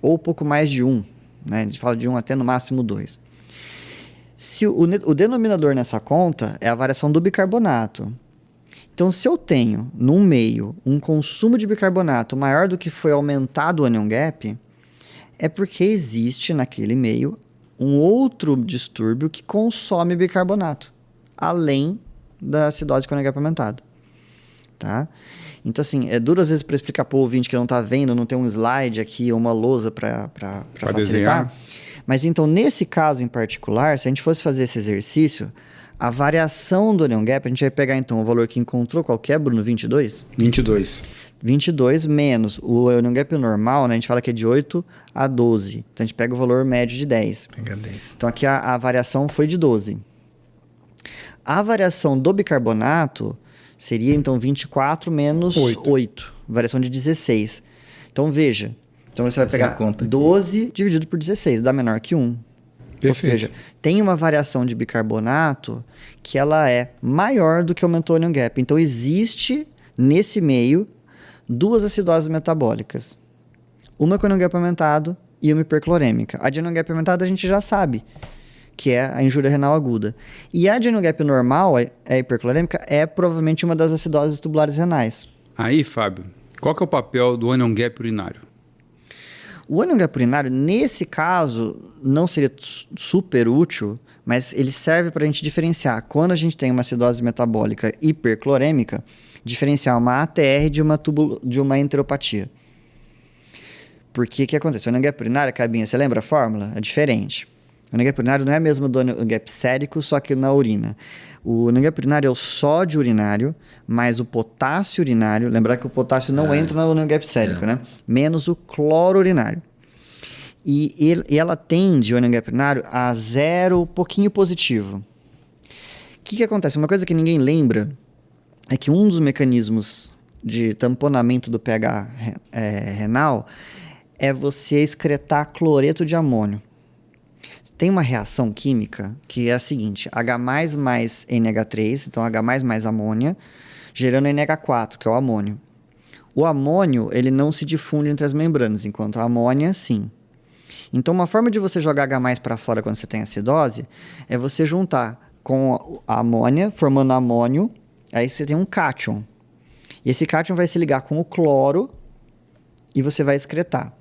Ou pouco mais de 1. Né? A gente fala de 1 até no máximo 2. Se o denominador nessa conta é a variação do bicarbonato. Então, se eu tenho, num meio, um consumo de bicarbonato maior do que foi aumentado o anion gap, é porque existe naquele meio um outro distúrbio que consome bicarbonato, além da acidose com anion gap aumentado. Tá? Então, assim, é duro às vezes para explicar para o ouvinte que não está vendo, não tem um slide aqui, uma lousa para facilitar. Desenhar. Mas então, nesse caso em particular, se a gente fosse fazer esse exercício, a variação do anion gap, a gente vai pegar então o valor que encontrou, qual que é, Bruno? 22? 22. 22 menos o anion gap normal, né? A gente fala que é de 8 a 12. Então, a gente pega o valor médio de 10. Pega 10. Então, aqui a variação foi de 12. A variação do bicarbonato seria, então, 24 menos 8. Variação de 16. Então, veja. Então, você vai pegar 12 dividido por 16, dá menor que 1. Perfeito. Ou seja, tem uma variação de bicarbonato que ela é maior do que aumentou o anion gap. Então, existe, nesse meio, 2 acidoses metabólicas. Uma com anion gap aumentado e uma hiperclorêmica. A de anion gap aumentado a gente já sabe, que é a injúria renal aguda. E a de anion gap normal, a hiperclorêmica, é provavelmente uma das acidoses tubulares renais. Aí, Fábio, qual que é o papel do anion gap urinário? O anion gap urinário, nesse caso, não seria super útil, mas ele serve para a gente diferenciar. Quando a gente tem uma acidose metabólica hiperclorêmica, diferenciar uma ATR de uma enteropatia. Porque o que acontece? O anion gap urinário, Cabinha, você lembra a fórmula? É diferente. O anion gap urinário não é mesmo do anion gap sérico, só que na urina. O anion gap urinário é o sódio urinário, mais o potássio urinário. Lembrar que o potássio não entra no anion gap sérico, né? Menos o cloro urinário. E ela tende, o anion gap urinário, a 0, pouquinho positivo. O que acontece? Uma coisa que ninguém lembra é que um dos mecanismos de tamponamento do pH renal é você excretar cloreto de amônio. Tem uma reação química que é a seguinte, H++ NH3, então H++ amônia, gerando NH4, que é o amônio. O amônio, ele não se difunde entre as membranas, enquanto a amônia, sim. Então, uma forma de você jogar H+ para fora quando você tem acidose é você juntar com a amônia, formando amônio, aí você tem um cátion. E esse cátion vai se ligar com o cloro e você vai excretar.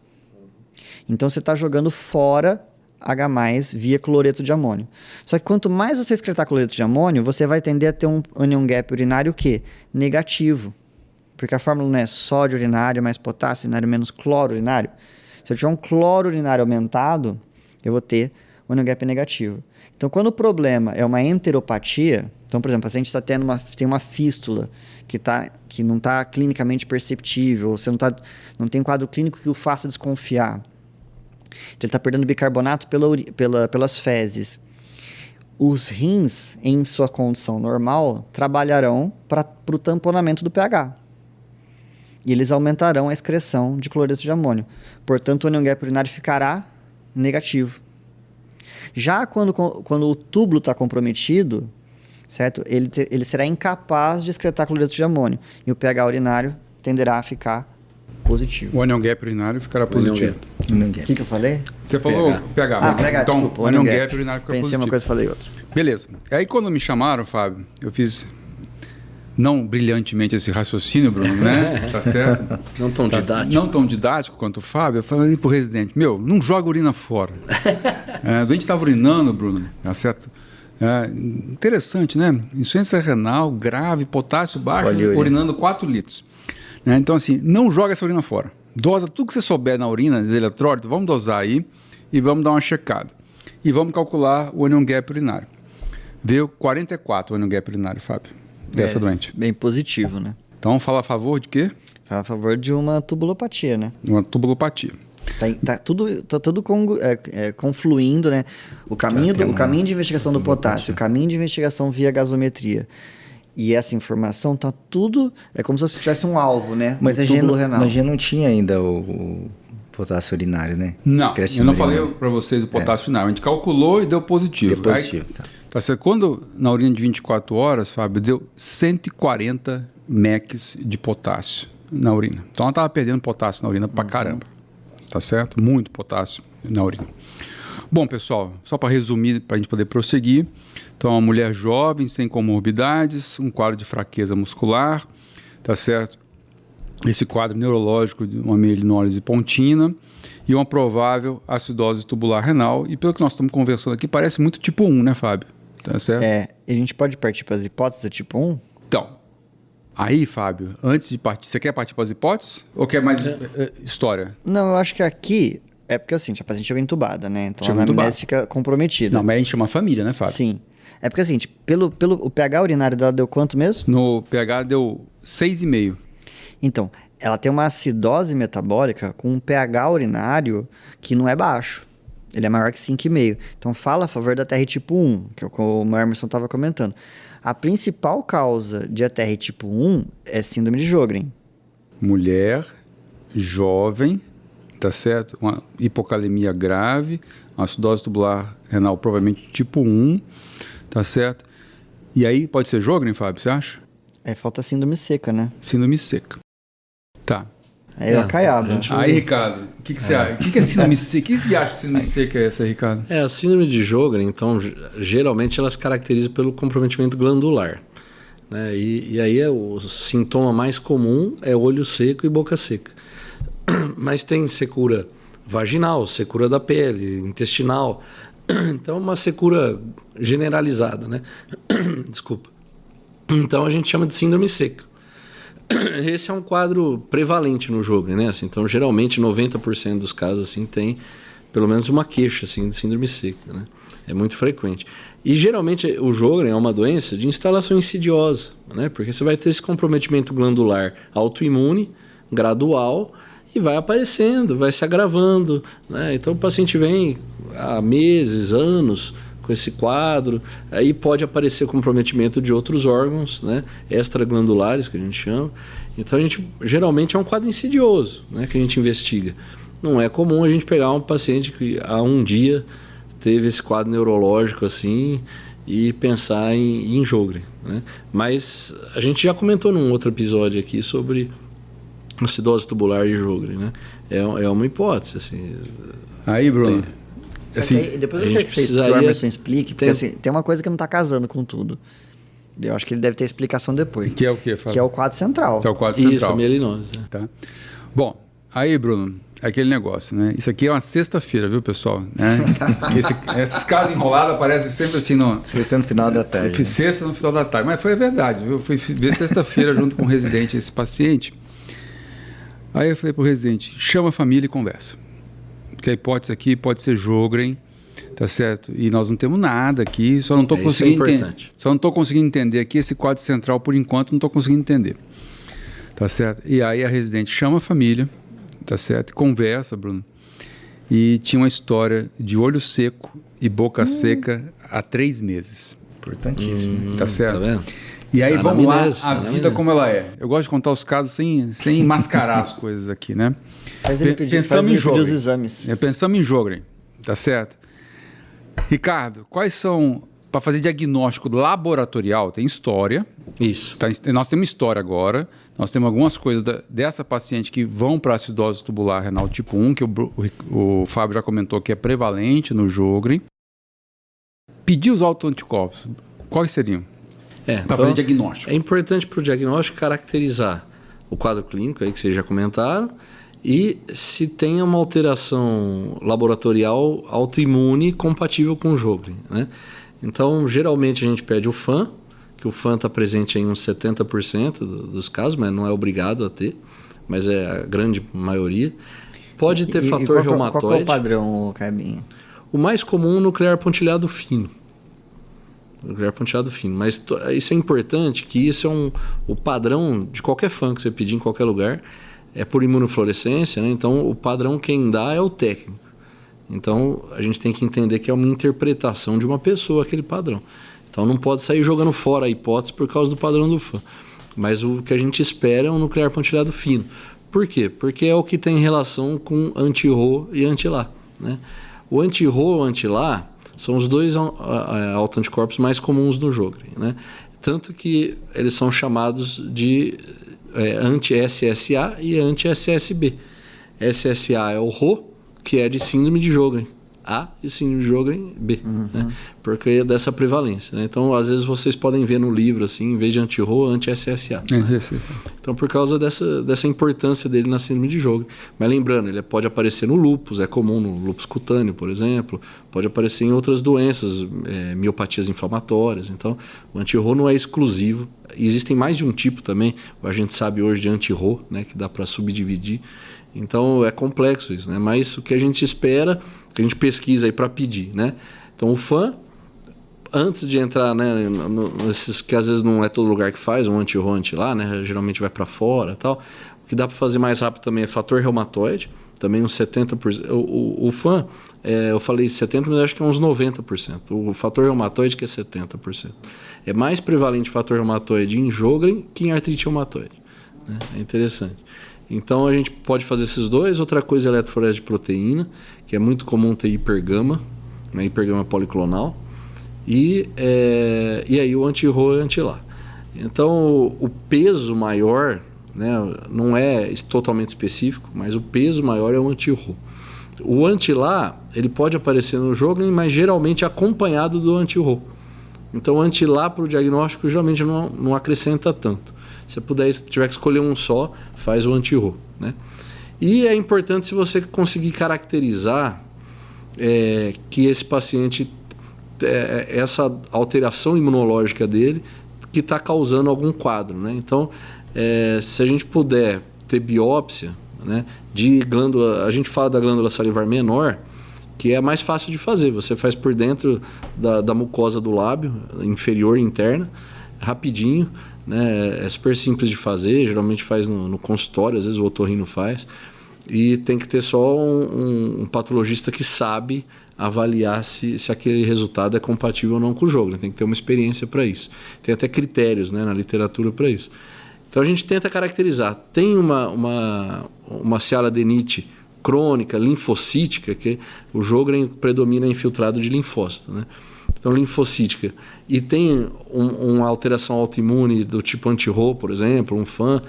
Então, você está jogando fora H+, via cloreto de amônio. Só que quanto mais você excretar cloreto de amônio, você vai tender a ter um anion gap urinário o quê? Negativo. Porque a fórmula não é sódio urinário mais potássio urinário menos cloro urinário. Se eu tiver um cloro urinário aumentado, eu vou ter um anion gap negativo. Então, quando o problema é uma enteropatia, então, por exemplo, o paciente tem uma fístula que não está clinicamente perceptível, você não tem um quadro clínico que o faça desconfiar. Então, ele está perdendo bicarbonato pelas fezes. Os rins, em sua condição normal, trabalharão para o tamponamento do pH. E eles aumentarão a excreção de cloreto de amônio. Portanto, o anion gap urinário ficará negativo. Já quando o túbulo está comprometido, certo? Ele será incapaz de excretar cloreto de amônio. E o pH urinário tenderá a ficar positivo. O anion gap urinário ficará positivo. O que eu falei? Você falou pH. Ah, pH, então, desculpa. o anion gap urinário fica Pensei positivo. uma coisa e falei outra. Beleza. Aí quando me chamaram, Fábio, eu fiz não brilhantemente esse raciocínio, Bruno, né? Tá certo? Não tão didático. Não tão didático quanto o Fábio. Eu falei pro residente, não joga urina fora. O doente estava urinando, Bruno, tá certo? Interessante, né? Insuficiência renal grave, potássio baixo, urinando 4 litros. Então, assim, não joga essa urina fora. Dosa tudo que você souber na urina, de eletrólito, vamos dosar aí e vamos dar uma checada. E vamos calcular o anion gap urinário. Veio 44 o anion gap urinário, Fábio, dessa doente. Bem positivo, né? Então, fala a favor de quê? Fala a favor de uma tubulopatia, né? Uma tubulopatia. Tá tudo confluindo, né? O caminho de investigação do potássio, o caminho de investigação via gasometria. E essa informação tá tudo... É como se você tivesse um alvo, né? Mas a túbulo renal. gente não tinha ainda o potássio urinário, né? Não, eu não falei para vocês o potássio urinário. A gente calculou e deu positivo. Deu positivo, tá. Tá certo? Quando na urina de 24 horas, Fábio, deu 140 mEq de potássio na urina. Então ela estava perdendo potássio na urina pra caramba. Tá certo? Muito potássio na urina. Bom, pessoal, só para resumir, para a gente poder prosseguir. Então, uma mulher jovem, sem comorbidades, um quadro de fraqueza muscular, tá certo? Esse quadro neurológico de uma mielinólise pontina e uma provável acidose tubular renal. E pelo que nós estamos conversando aqui, parece muito tipo 1, né, Fábio? Tá certo? A gente pode partir para as hipóteses tipo 1? Então, aí, Fábio, antes de partir, você quer partir para as hipóteses? Ou quer mais história? Não, eu acho que aqui é porque assim, a paciente chegou entubada, né? Então a anamnese fica comprometida. Não, mas a gente chama família, né, Fábio? Sim. É porque assim, o pH urinário dela deu quanto mesmo? No pH deu 6,5. Então, ela tem uma acidose metabólica com um pH urinário que não é baixo. Ele é maior que 5,5. Então, fala a favor da TR tipo 1, que o Emerson estava comentando. A principal causa de ATR tipo 1 é síndrome de Sjögren. Mulher, jovem, tá certo? Uma hipocalemia grave, uma acidose tubular renal provavelmente tipo 1, tá certo? E aí pode ser Sjögren, Fábio, você acha? Falta síndrome seca, né? Síndrome seca. Tá. Aí a caiaba. Aí, Ricardo, o que você acha? O que é síndrome seca? O que você acha de síndrome seca é essa, Ricardo? A síndrome de Sjögren, então, geralmente ela se caracteriza pelo comprometimento glandular. Né? E aí o sintoma mais comum é olho seco e boca seca. Mas tem secura vaginal, secura da pele, intestinal. Então, uma secura generalizada, né? Desculpa. Então, a gente chama de síndrome seca. Esse é um quadro prevalente no Sjögren, né? Assim, então, geralmente, 90% dos casos assim, tem pelo menos uma queixa assim, de síndrome seca, né? É muito frequente. E, geralmente, o Sjögren é uma doença de instalação insidiosa, né? Porque você vai ter esse comprometimento glandular autoimune, gradual, e vai aparecendo, vai se agravando, né? Então, o paciente vem há meses, anos com esse quadro, aí pode aparecer comprometimento de outros órgãos, né, extraglandulares, que a gente chama. Então, geralmente é um quadro insidioso, né, que a gente investiga. Não é comum a gente pegar um paciente que há um dia teve esse quadro neurológico assim e pensar em Sjögren, né? Mas a gente já comentou num outro episódio aqui sobre acidose tubular e Sjögren, né? É uma hipótese, assim. Aí, Bruno... Assim, aí, depois eu quero que o Emerson explique, porque assim, tem uma coisa que não está casando com tudo. Eu acho que ele deve ter explicação depois. Que é o quê, Fábio? Que é o quadro central. Que é o quadro central. Isso, a mielinose. Tá. Bom, aí, Bruno, aquele negócio, né? Isso aqui é uma sexta-feira, viu, pessoal? Né? Esses casos enrolados aparecem sempre assim no... Sexta no final da tarde. Sexta no final da tarde. Mas foi a verdade, viu? Eu fui ver sexta-feira junto com o residente, esse paciente. Aí eu falei pro residente, chama a família e conversa. Porque a hipótese aqui pode ser Sjögren, tá certo? E nós não temos nada aqui, só não estou conseguindo entender. Só não estou conseguindo entender aqui esse quadro central por enquanto, não estou conseguindo entender. Tá certo? E aí a residente chama a família, tá certo? E conversa, Bruno. E tinha uma história de olho seco e boca seca há 3 meses. Importantíssimo. Tá certo? Tá vendo? E aí vamos lá, a vida como ela é. Eu gosto de contar os casos sem mascarar as coisas aqui, né? Pensamos em Sjögren. Os exames. Pensamos em Sjögren, tá certo? Ricardo, quais são para fazer diagnóstico laboratorial, tem história. Isso. Nós temos história agora. Nós temos algumas coisas dessa paciente que vão para acidose tubular renal tipo 1, que o Fábio já comentou que é prevalente no Sjögren. Pedir os autoanticorpos, quais seriam? Para fazer diagnóstico. É importante para o diagnóstico caracterizar o quadro clínico aí que vocês já comentaram e se tem uma alteração laboratorial autoimune compatível com o Sjögren, né? Então, geralmente a gente pede o FAN, que o FAN está presente em uns 70% dos casos, mas não é obrigado a ter, mas é a grande maioria. Pode ter fator reumatoide. Qual é o padrão, Caibinho? O mais comum, nuclear pontilhado fino. Nuclear pontilhado fino. Mas isso é importante, que isso é o padrão de qualquer FAN que você pedir em qualquer lugar, é por imunofluorescência, né? Então o padrão quem dá é o técnico. Então a gente tem que entender que é uma interpretação de uma pessoa aquele padrão. Então não pode sair jogando fora a hipótese por causa do padrão do FAN. Mas o que a gente espera é um nuclear pontilhado fino. Por quê? Porque é o que tem relação com anti-Rho e anti-LA, né? O anti-Rho e o anti-LA são os dois autoanticorpos mais comuns no Sjögren, né? Tanto que eles são chamados de anti-SSA e anti-SSB. SSA é o Rho, que é de síndrome de Sjögren A e síndrome de Sjögren B, né? Porque é dessa prevalência, né? Então, às vezes, vocês podem ver no livro, assim, em vez de anti-Rho, anti-SSA. Então, por causa dessa importância dele na síndrome de Sjögren. Mas lembrando, ele pode aparecer no lúpus, é comum no lúpus cutâneo, por exemplo, pode aparecer em outras doenças, miopatias inflamatórias. Então, o anti-Rho não é exclusivo. Existem mais de um tipo também, a gente sabe hoje de anti-Rho, né, que dá para subdividir. Então, é complexo isso, né? Mas o que a gente espera, que a gente pesquisa aí para pedir, né? Então, o FAN, antes de entrar, né, nesses que às vezes não é todo lugar que faz, um anti-Rho, anti-LA, né? Geralmente vai para fora e tal. O que dá para fazer mais rápido também é fator reumatoide, também uns 70%. O FAN, eu falei 70%, mas acho que é uns 90%. O fator reumatoide que é 70%. É mais prevalente o fator reumatoide em Sjögren que em artrite reumatoide, né? É interessante. Então a gente pode fazer esses dois. Outra coisa é a eletroforese de proteína, que é muito comum ter hipergama, né, hipergama policlonal. E aí o anti-Rho e anti-LA. Então o peso maior, né, não é totalmente específico, mas o peso maior é o anti-Rho. O anti-LA ele pode aparecer no Sjögren, mas geralmente acompanhado do anti-Rho. Então o anti-LA para o diagnóstico geralmente não acrescenta tanto. Se tiver que escolher um só, faz o anti-Rho, né? E é importante se você conseguir caracterizar que esse paciente, essa alteração imunológica dele, que está causando algum quadro, né? Então, se a gente puder ter biópsia, né, de glândula, a gente fala da glândula salivar menor, que é mais fácil de fazer. Você faz por dentro da mucosa do lábio, inferior e interna, rapidinho, né? É super simples de fazer, geralmente faz no consultório, às vezes o otorrino faz, e tem que ter só um patologista que sabe avaliar se aquele resultado é compatível ou não com o Sjögren. Tem que ter uma experiência para isso. Tem até critérios, né, na literatura para isso. Então a gente tenta caracterizar. Tem uma cialadenite crônica, linfocítica, que o Sjögren predomina infiltrado de linfócito, né? Então, linfocítica. E tem uma alteração autoimune do tipo anti-Rho, por exemplo, um FAN,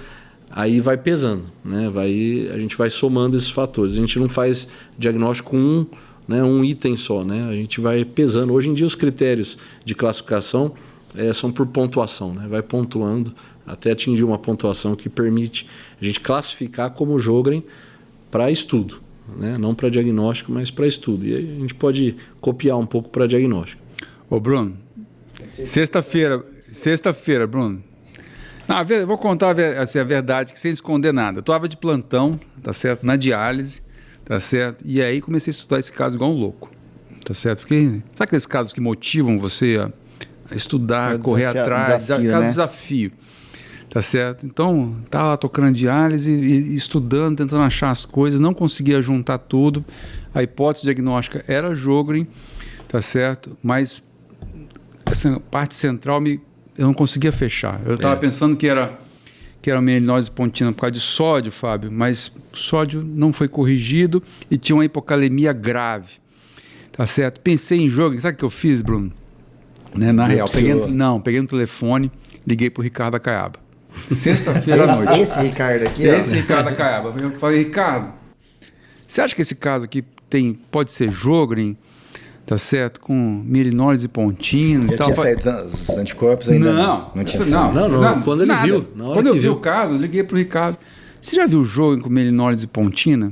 aí vai pesando, né? A gente vai somando esses fatores. A gente não faz diagnóstico com um item só, né? A gente vai pesando. Hoje em dia, os critérios de classificação são por pontuação, né? Vai pontuando até atingir uma pontuação que permite a gente classificar como Sjögren para estudo, né? Não para diagnóstico, mas para estudo. E aí a gente pode copiar um pouco para diagnóstico. Ô, Bruno, sexta-feira, Bruno. Eu vou contar a verdade, que sem esconder nada. Eu estava de plantão, tá certo? Na diálise, tá certo? E aí comecei a estudar esse caso igual um louco, tá certo? Sabe aqueles casos que motivam você a estudar, correr atrás, desafio, tá certo? Então, estava lá tocando a diálise, e estudando, tentando achar as coisas, não conseguia juntar tudo. A hipótese diagnóstica era Sjögren, tá certo? Mas essa parte central eu não conseguia fechar. Eu estava pensando que era mielinose pontina por causa de sódio, Fábio, mas o sódio não foi corrigido e tinha uma hipocalemia grave, tá certo? Pensei em Sjögren. Sabe o que eu fiz, Bruno? Né? Na real, Biopsiou. peguei no telefone, liguei pro Ricardo Acaiaba. Sexta-feira à noite. Esse Ricardo aqui, Esse Ricardo Acaiaba. Eu falei, Ricardo, você acha que esse caso aqui pode ser Sjögren, tá certo? Com mielinólise pontina e Já tal. tinha saído os anticorpos ainda? Não tinha não, saído. Não, quando ele nada. viu, na hora Quando eu que vi viu. o caso, eu liguei pro Ricardo. Você já viu o Sjögren com mielinólise pontina?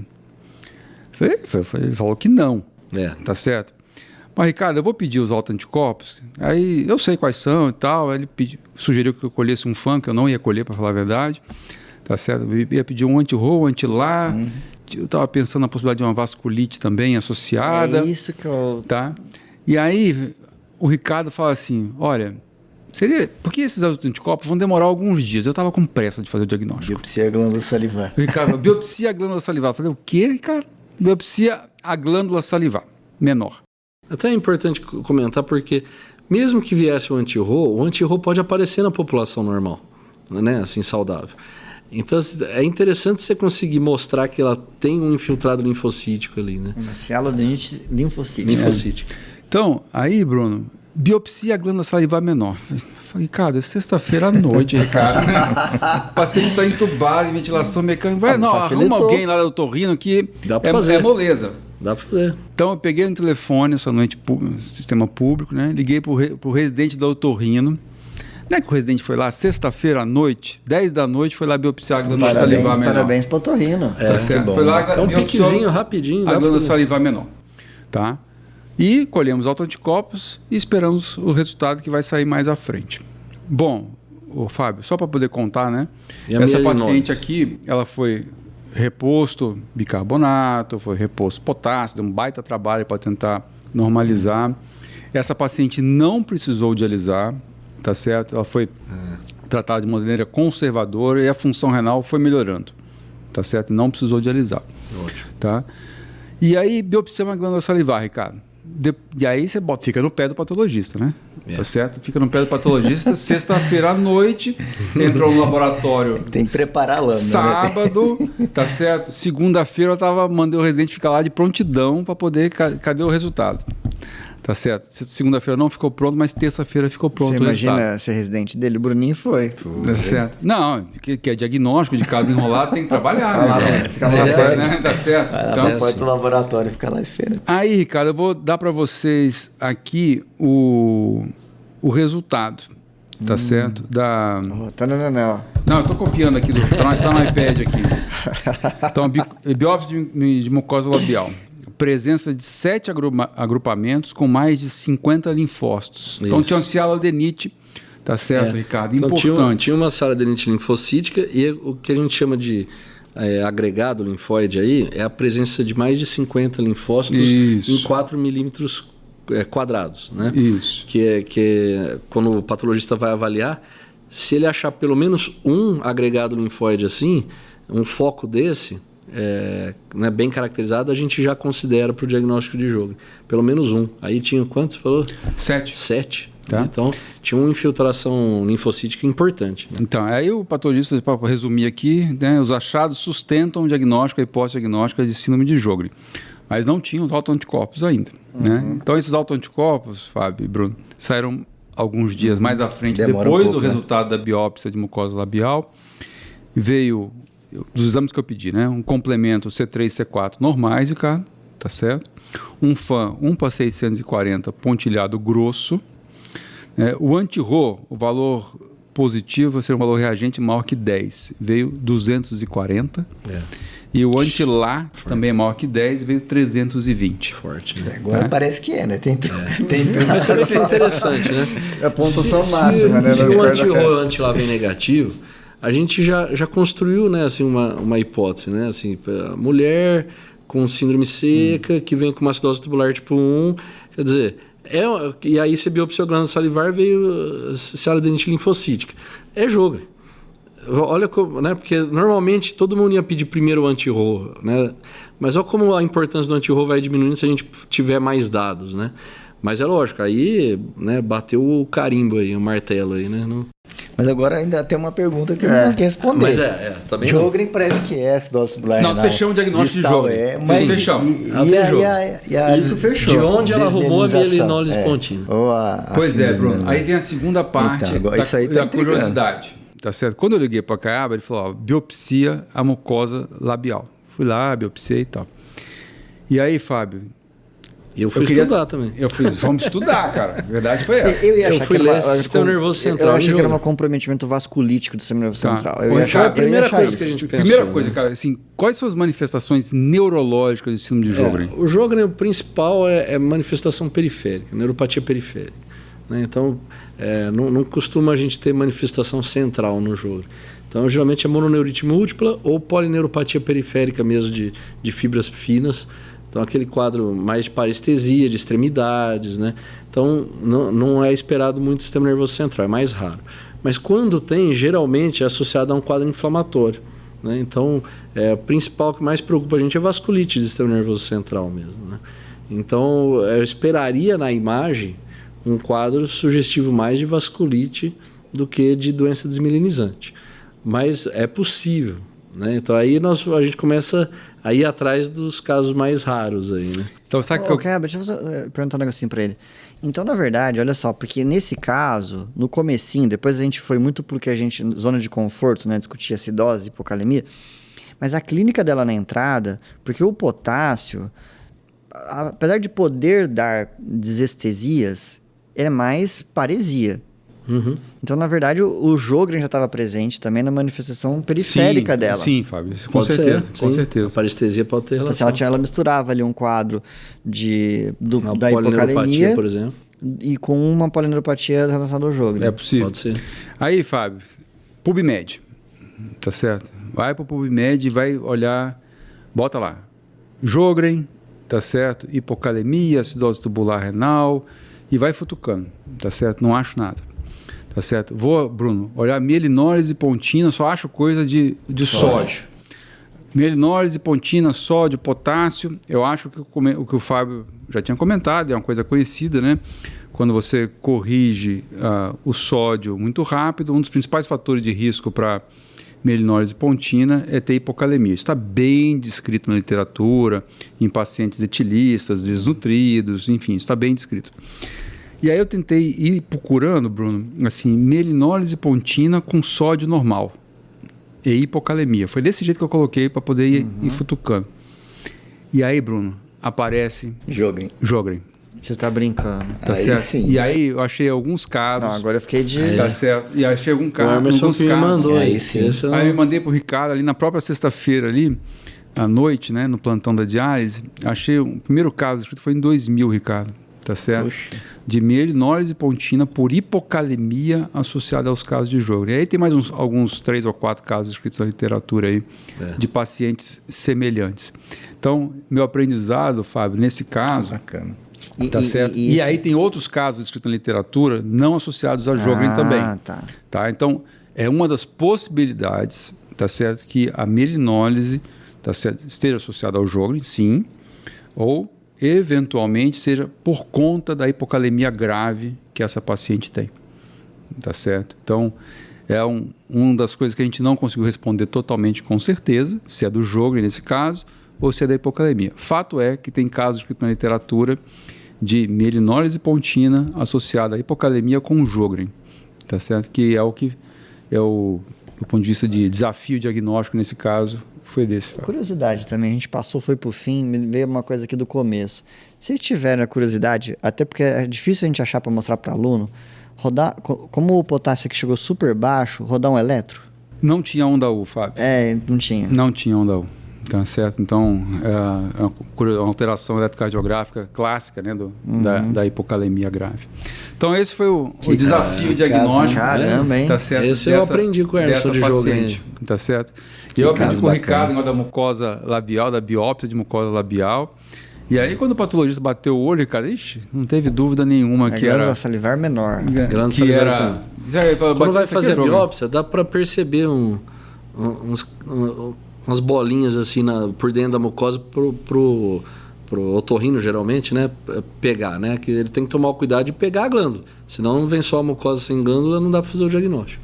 Ele falou que não, tá certo? Mas, Ricardo, eu vou pedir os autoanticorpos. Aí eu sei quais são e tal. Aí ele sugeriu que eu colhesse um FAM, que eu não ia colher, para falar a verdade. Tá certo? Eu ia pedir um anti-RO, um anti-LA. Eu estava pensando na possibilidade de uma vasculite também associada. É isso que eu... Tá? E aí o Ricardo fala assim, olha, porque esses anticorpos vão demorar alguns dias. Eu estava com pressa de fazer o diagnóstico. Biopsia glândula salivar. O Ricardo, biopsia a glândula salivar. Eu falei, o quê, Ricardo? Biopsia a glândula salivar, menor. Até é importante comentar porque mesmo que viesse o anti-RO pode aparecer na população normal, né? Assim, saudável. Então é interessante você conseguir mostrar que ela tem um infiltrado linfocítico ali, né? Uma célula de linfocítica. Linfocítico. Então, aí, Bruno, biopsia a glândula salivar menor. Eu falei, Ricardo, é sexta-feira à noite, Ricardo. O paciente está entubado em ventilação mecânica. Arruma alguém lá do otorrino que Dá pra fazer. É moleza. Dá pra fazer. Então eu peguei no telefone essa noite, sistema público, né? Liguei pro residente da otorrino. Não é que o residente foi lá sexta-feira à noite, 10 da noite, foi lá biopsiar a glândula salivar menor. Parabéns pro otorrino. Tá certo. bom. Foi lá, É um biopsiou piquezinho rapidinho. a glândula salivar menor. Tá? E colhemos autoanticorpos e esperamos o resultado que vai sair mais à frente. Bom, Fábio, só para poder contar, né? E a Essa mielinólise? paciente aqui, ela foi reposto bicarbonato, foi reposto potássio, deu um baita trabalho para tentar normalizar. Essa paciente não precisou dialisar, tá certo? Ela foi tratada de maneira conservadora e a função renal foi melhorando, tá certo? Não precisou dialisar. Ótimo. Tá? E aí, biopsia uma glândula salivar, Ricardo. E aí você fica no pé do patologista, né? Tá certo? Fica no pé do patologista. Sexta-feira à noite, entrou no laboratório. Tem que preparar a lâmina. Sábado, tá certo? Segunda-feira eu mandei o residente ficar lá de prontidão para poder... Cadê o resultado? Tá certo? Segunda-feira não ficou pronto, mas terça-feira ficou pronto Você o resultado. imagina ser residente dele? O Bruninho foi. Tá certo? Não, que é diagnóstico de caso enrolado, tem que trabalhar. Fica lá, Né? Tá certo? Então, Então, pode do laboratório ficar lá esperando. aí, Ricardo, eu vou dar para vocês aqui o resultado, tá certo? Não, eu estou copiando aqui, tá no iPad aqui. Então, biópsia de mucosa labial. Presença de 7 agrupamentos com mais de 50 linfócitos. Então, Isso. tinha uma cialadenite, tá certo, Ricardo? Então, Importante. tinha uma cialadenite linfocítica e o que a gente chama de agregado linfóide aí é a presença de mais de 50 linfócitos Isso. em 4 milímetros quadrados, né? Isso. Que é quando o patologista vai avaliar, se ele achar pelo menos um agregado linfóide assim, um foco desse, né, bem caracterizado, a gente já considera para o diagnóstico de Sjögren. Pelo menos um. Aí tinha quantos, você falou? 7. 7. Tá. Então, tinha uma infiltração linfocítica importante. Né? Então, aí o patologista, para resumir aqui, né, os achados sustentam o diagnóstico, a hipótese diagnóstica de síndrome de Sjögren. Mas não tinham os autoanticorpos ainda. Né? Então, esses autoanticorpos, Fábio e Bruno, saíram alguns dias mais à frente, Demora depois um pouco, do resultado da biópsia de mucosa labial. Veio, dos exames que eu pedi, né? Um complemento C3 e C4 normais, Ricardo, tá certo? Um FAM 1/640 pontilhado grosso. O anti-RO, o valor positivo vai ser um valor reagente maior que 10, veio 240. E o anti-LA também é maior que 10, veio 320. Forte, né? Agora parece que né? Tem tudo. Mas sabe o que é interessante, né? É a pontuação máxima, né? Se das o cartas. anti-RO e o anti-LA vem negativo, a gente já construiu, né, assim, uma hipótese, né? Assim, mulher com síndrome seca, que vem com uma acidose tubular tipo 1, quer dizer... e aí você biopsiou a glândula salivar, veio cialadenite linfocítica. É Sjögren. Olha como, né? Porque normalmente todo mundo ia pedir primeiro o anti-RO, né? Mas olha como a importância do anti-RO vai diminuindo se a gente tiver mais dados, né? Mas é lógico, aí, né, bateu o carimbo aí, o martelo aí, né? Mas agora ainda tem uma pergunta que eu não consegui responder. Mas também Jogren parece que é acidose tubular renal. Nós fechamos o diagnóstico de Jogren. Mas Sim, fechamos. Isso fechou. De onde ela arrumou a mielinólise pontina? Pois é, Bruno. Aí vem a segunda parte isso aí tá da curiosidade. Tá certo? Quando eu liguei para Caiaba, ele falou, biopsia a mucosa labial. Fui lá, biopsiei e tal. E aí, Fábio... Eu fui estudar também. Vamos estudar, cara. A verdade foi essa. Eu fui ler sistema nervoso central. Eu achei que era um comprometimento vasculítico do sistema nervoso central. Foi a primeira coisa que a gente pensou. Primeira coisa, cara, assim, quais são as manifestações neurológicas do síndrome de Sjögren? O Sjögren, o principal é manifestação periférica, neuropatia periférica. Né? Então, não costuma a gente ter manifestação central no Sjögren. Então, geralmente é mononeurite múltipla ou polineuropatia periférica mesmo de fibras finas. Então, aquele quadro mais de parestesia, de extremidades, né? Então, não é esperado muito sistema nervoso central, é mais raro. Mas quando tem, geralmente é associado a um quadro inflamatório, né? Então, o principal que mais preocupa a gente é vasculite do sistema nervoso central mesmo, né? Então, eu esperaria na imagem um quadro sugestivo mais de vasculite do que de doença desmielinizante. Mas é possível, né? Então, aí a gente começa a ir atrás dos casos mais raros aí, né? Então, sabe que deixa eu perguntar um negocinho pra ele. Então, na verdade, olha só, porque nesse caso, no comecinho, depois a gente foi muito pro que a gente, zona de conforto, né, discutir acidose, hipocalemia, mas a clínica dela na entrada, porque o potássio, apesar de poder dar desestesias, é mais paresia. Uhum. Então, na verdade, o Sjögren já estava presente também na manifestação periférica dela. Sim, Fábio, com certeza. Com certeza. A parestesia pode ter relação. Então, ela misturava ali um quadro da hipocalemia, por exemplo, e com uma polineuropatia relacionada ao Sjögren. É possível. Pode ser. Aí, Fábio, PubMed, tá certo? Vai pro PubMed e vai olhar, bota lá, Sjögren, tá certo? Hipocalemia, acidose tubular renal, e vai futucando, tá certo? Não acho nada. Tá certo? Vou, Bruno, olhar mielinólise pontina, só acho coisa de sódio. Mielinólise pontina, sódio, potássio. Eu acho que o que o Fábio já tinha comentado, é uma coisa conhecida, né? Quando você corrige o sódio muito rápido, um dos principais fatores de risco para mielinólise pontina é ter hipocalemia. Isso está bem descrito na literatura, em pacientes etilistas, desnutridos, enfim, isso está bem descrito. E aí eu tentei ir procurando, Bruno, assim, mielinólise pontina com sódio normal e hipocalemia. Foi desse jeito que eu coloquei para poder ir futucando. E aí, Bruno, aparece Sjögren. Você está brincando. Tá certo? Sim. E aí eu achei alguns casos. Não, agora eu fiquei de... Tá certo. E achei alguns casos. Me mandou aí. Aí eu mandei pro Ricardo ali na própria sexta-feira ali, à noite, né, no plantão da diálise. Achei o primeiro caso escrito foi em 2000, Ricardo. Tá certo? Puxa. De mielinólise pontina por hipocalemia associada aos casos de Sjögren. E aí tem mais alguns 3 ou 4 casos escritos na literatura aí de pacientes semelhantes. Então, meu aprendizado, Fábio, nesse caso... Bacana. Tá certo? E aí tem outros casos escritos na literatura não associados a Sjögren também. Tá? Então, é uma das possibilidades, tá certo, que a mielinólise, tá certo, esteja associada ao Sjögren, sim, ou eventualmente seja por conta da hipocalemia grave que essa paciente tem. Tá certo? Então, é uma das coisas que a gente não conseguiu responder totalmente com certeza, se é do Sjögren nesse caso, ou se é da hipocalemia. Fato é que tem casos escritos na literatura de mielinólise pontina associada à hipocalemia com Sjögren, tá certo? Que é do ponto de vista de desafio diagnóstico nesse caso, foi desse. Curiosidade também, a gente foi pro fim, me veio uma coisa aqui do começo. Se tiverem a curiosidade, até porque é difícil a gente achar para mostrar para aluno, como o potássio aqui chegou super baixo, rodar um eletro? Não tinha onda U, Fábio. Não tinha. Não tinha onda U. Tá certo? Então, é uma alteração eletrocardiográfica clássica, né, da hipocalemia grave. Então, esse foi o desafio diagnóstico. Caramba, hein? Tá certo? Esse eu aprendi com o Emerson de Sjögren. Tá certo? E eu aprendi com o Ricardo da mucosa labial, da biópsia de mucosa labial. E aí, quando o patologista bateu o olho, Ricardo, não teve dúvida nenhuma que era... glândula salivar menor. Glândula salivar menor. Quando vai fazer a biópsia, dá para perceber umas bolinhas assim por dentro da mucosa pro otorrino, geralmente, né, pegar, né, que ele tem que tomar o cuidado de pegar a glândula, senão vem só a mucosa sem glândula, não dá para fazer o diagnóstico.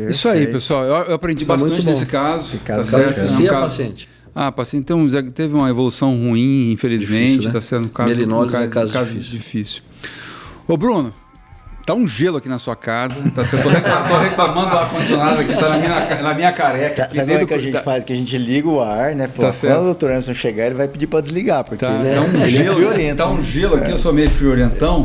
Isso aí, pessoal. Eu aprendi bastante nesse caso. caso Tá certo? Se é paciente. Paciente teve uma evolução ruim, infelizmente. Difícil, né? Tá sendo um caso, Melinólise é um caso difícil. Ô, Bruno, tá um gelo aqui na sua casa. Tá certo? Tô reclamando do ar-condicionado aqui, tá na minha careca. Sabe como é que a gente faz? Que a gente liga o ar, né? Pô, Tá certo. quando o Dr. Anderson chegar, ele vai pedir pra desligar, porque Tá, ele tá um ele gelo, friorento. tá um gelo aqui, eu sou meio friorentão,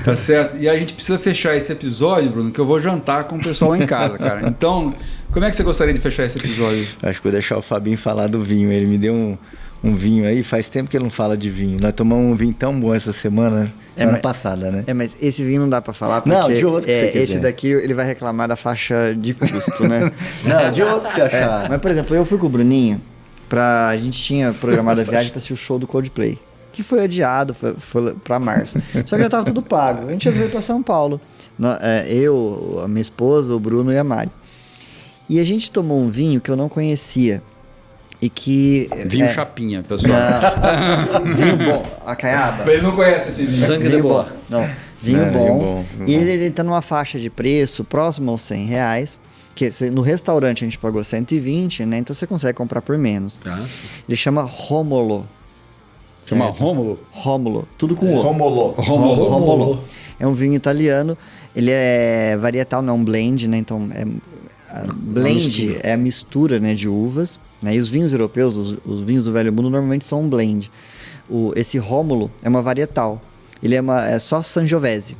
tá certo? E a gente precisa fechar esse episódio, Bruno, que eu vou jantar com o pessoal lá em casa, cara. Então, como é que você gostaria de fechar esse episódio? Acho que vou deixar o Fabinho falar do vinho. Ele me deu um vinho aí, faz tempo que ele não fala de vinho. Nós tomamos um vinho tão bom essa semana passada, né? Mas esse vinho não dá pra falar, porque Não, de outro que você quiser. esse daqui ele vai reclamar da faixa de custo, né? Não, de outro que você achar. Mas, por exemplo, eu fui com o Bruninho, a gente tinha programado a viagem pra assistir o show do Coldplay, que foi adiado, foi pra março. Só que já tava tudo pago. A gente resolveu ir pra São Paulo. Eu, a minha esposa, o Bruno e a Mari. E a gente tomou um vinho que eu não conhecia. E que... Vinho chapinha, pessoal. Vinho bom. A caiaba. Ele não conhece esse vinho. Sangue de Vinho boa. bom. Não, vinho Vinho bom. bom. E ele tá numa faixa de preço próximo aos R$100. Que no restaurante a gente pagou 120, né? Então você consegue comprar por menos. Sim. Ele chama Rómulo. Chama certo? Rômulo? Rómulo. Tudo com O. Romolo. É um vinho italiano. Ele é varietal, não blend, né? Então, blend é a mistura, né, de uvas. Né? E os vinhos europeus, os vinhos do Velho Mundo, normalmente são um blend. Esse Rómulo é uma varietal. Ele é só Sangiovese,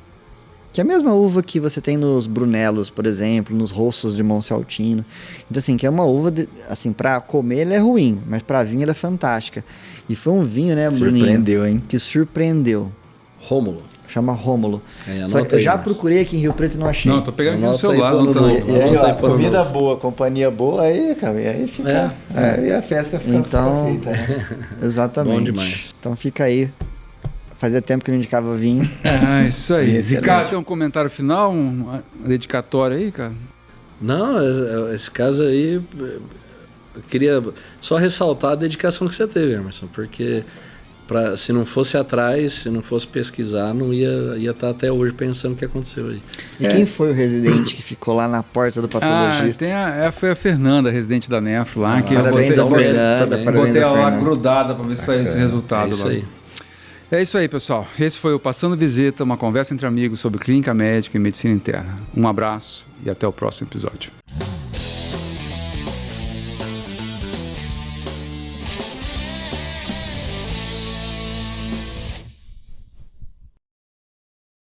que é a mesma uva que você tem nos Brunelos, por exemplo, nos Rossos de Monte Altino. Então, assim, que é uma uva, assim, pra comer ele é ruim, mas pra vinho ele é fantástica. E foi um vinho, né, Bruninho? Surpreendeu, hein? Que surpreendeu. Rômulo. Chama Rómulo. Aí, Só que anota eu aí, já Marcos. procurei aqui em Rio Preto e não achei. Não, tô pegando aqui no Anota aí, celular. pô, Não tô... no- E aí, Anota ó, aí, pô, comida novo. boa, companhia boa, aí, cara, e aí fica... Aí a festa fica Então, feita, né? exatamente. Bom demais. Então fica aí. Fazia tempo que eu não indicava vinho. Isso aí. Excelente. Ricardo, tem um comentário final, uma dedicatória aí, cara? Não, esse caso aí, eu queria só ressaltar a dedicação que você teve, Emerson, porque se não fosse atrás, se não fosse pesquisar, não ia estar até hoje pensando o que aconteceu aí. E quem foi o residente que ficou lá na porta do patologista? Foi a Fernanda, residente da NEF lá, que Parabéns eu a botei, Fernanda, também. parabéns botei a ela lá Fernanda. grudada para ver se saía esse resultado É isso lá. aí. É isso aí, pessoal. Esse foi o Passando Visita, uma conversa entre amigos sobre clínica médica e medicina interna. Um abraço e até o próximo episódio.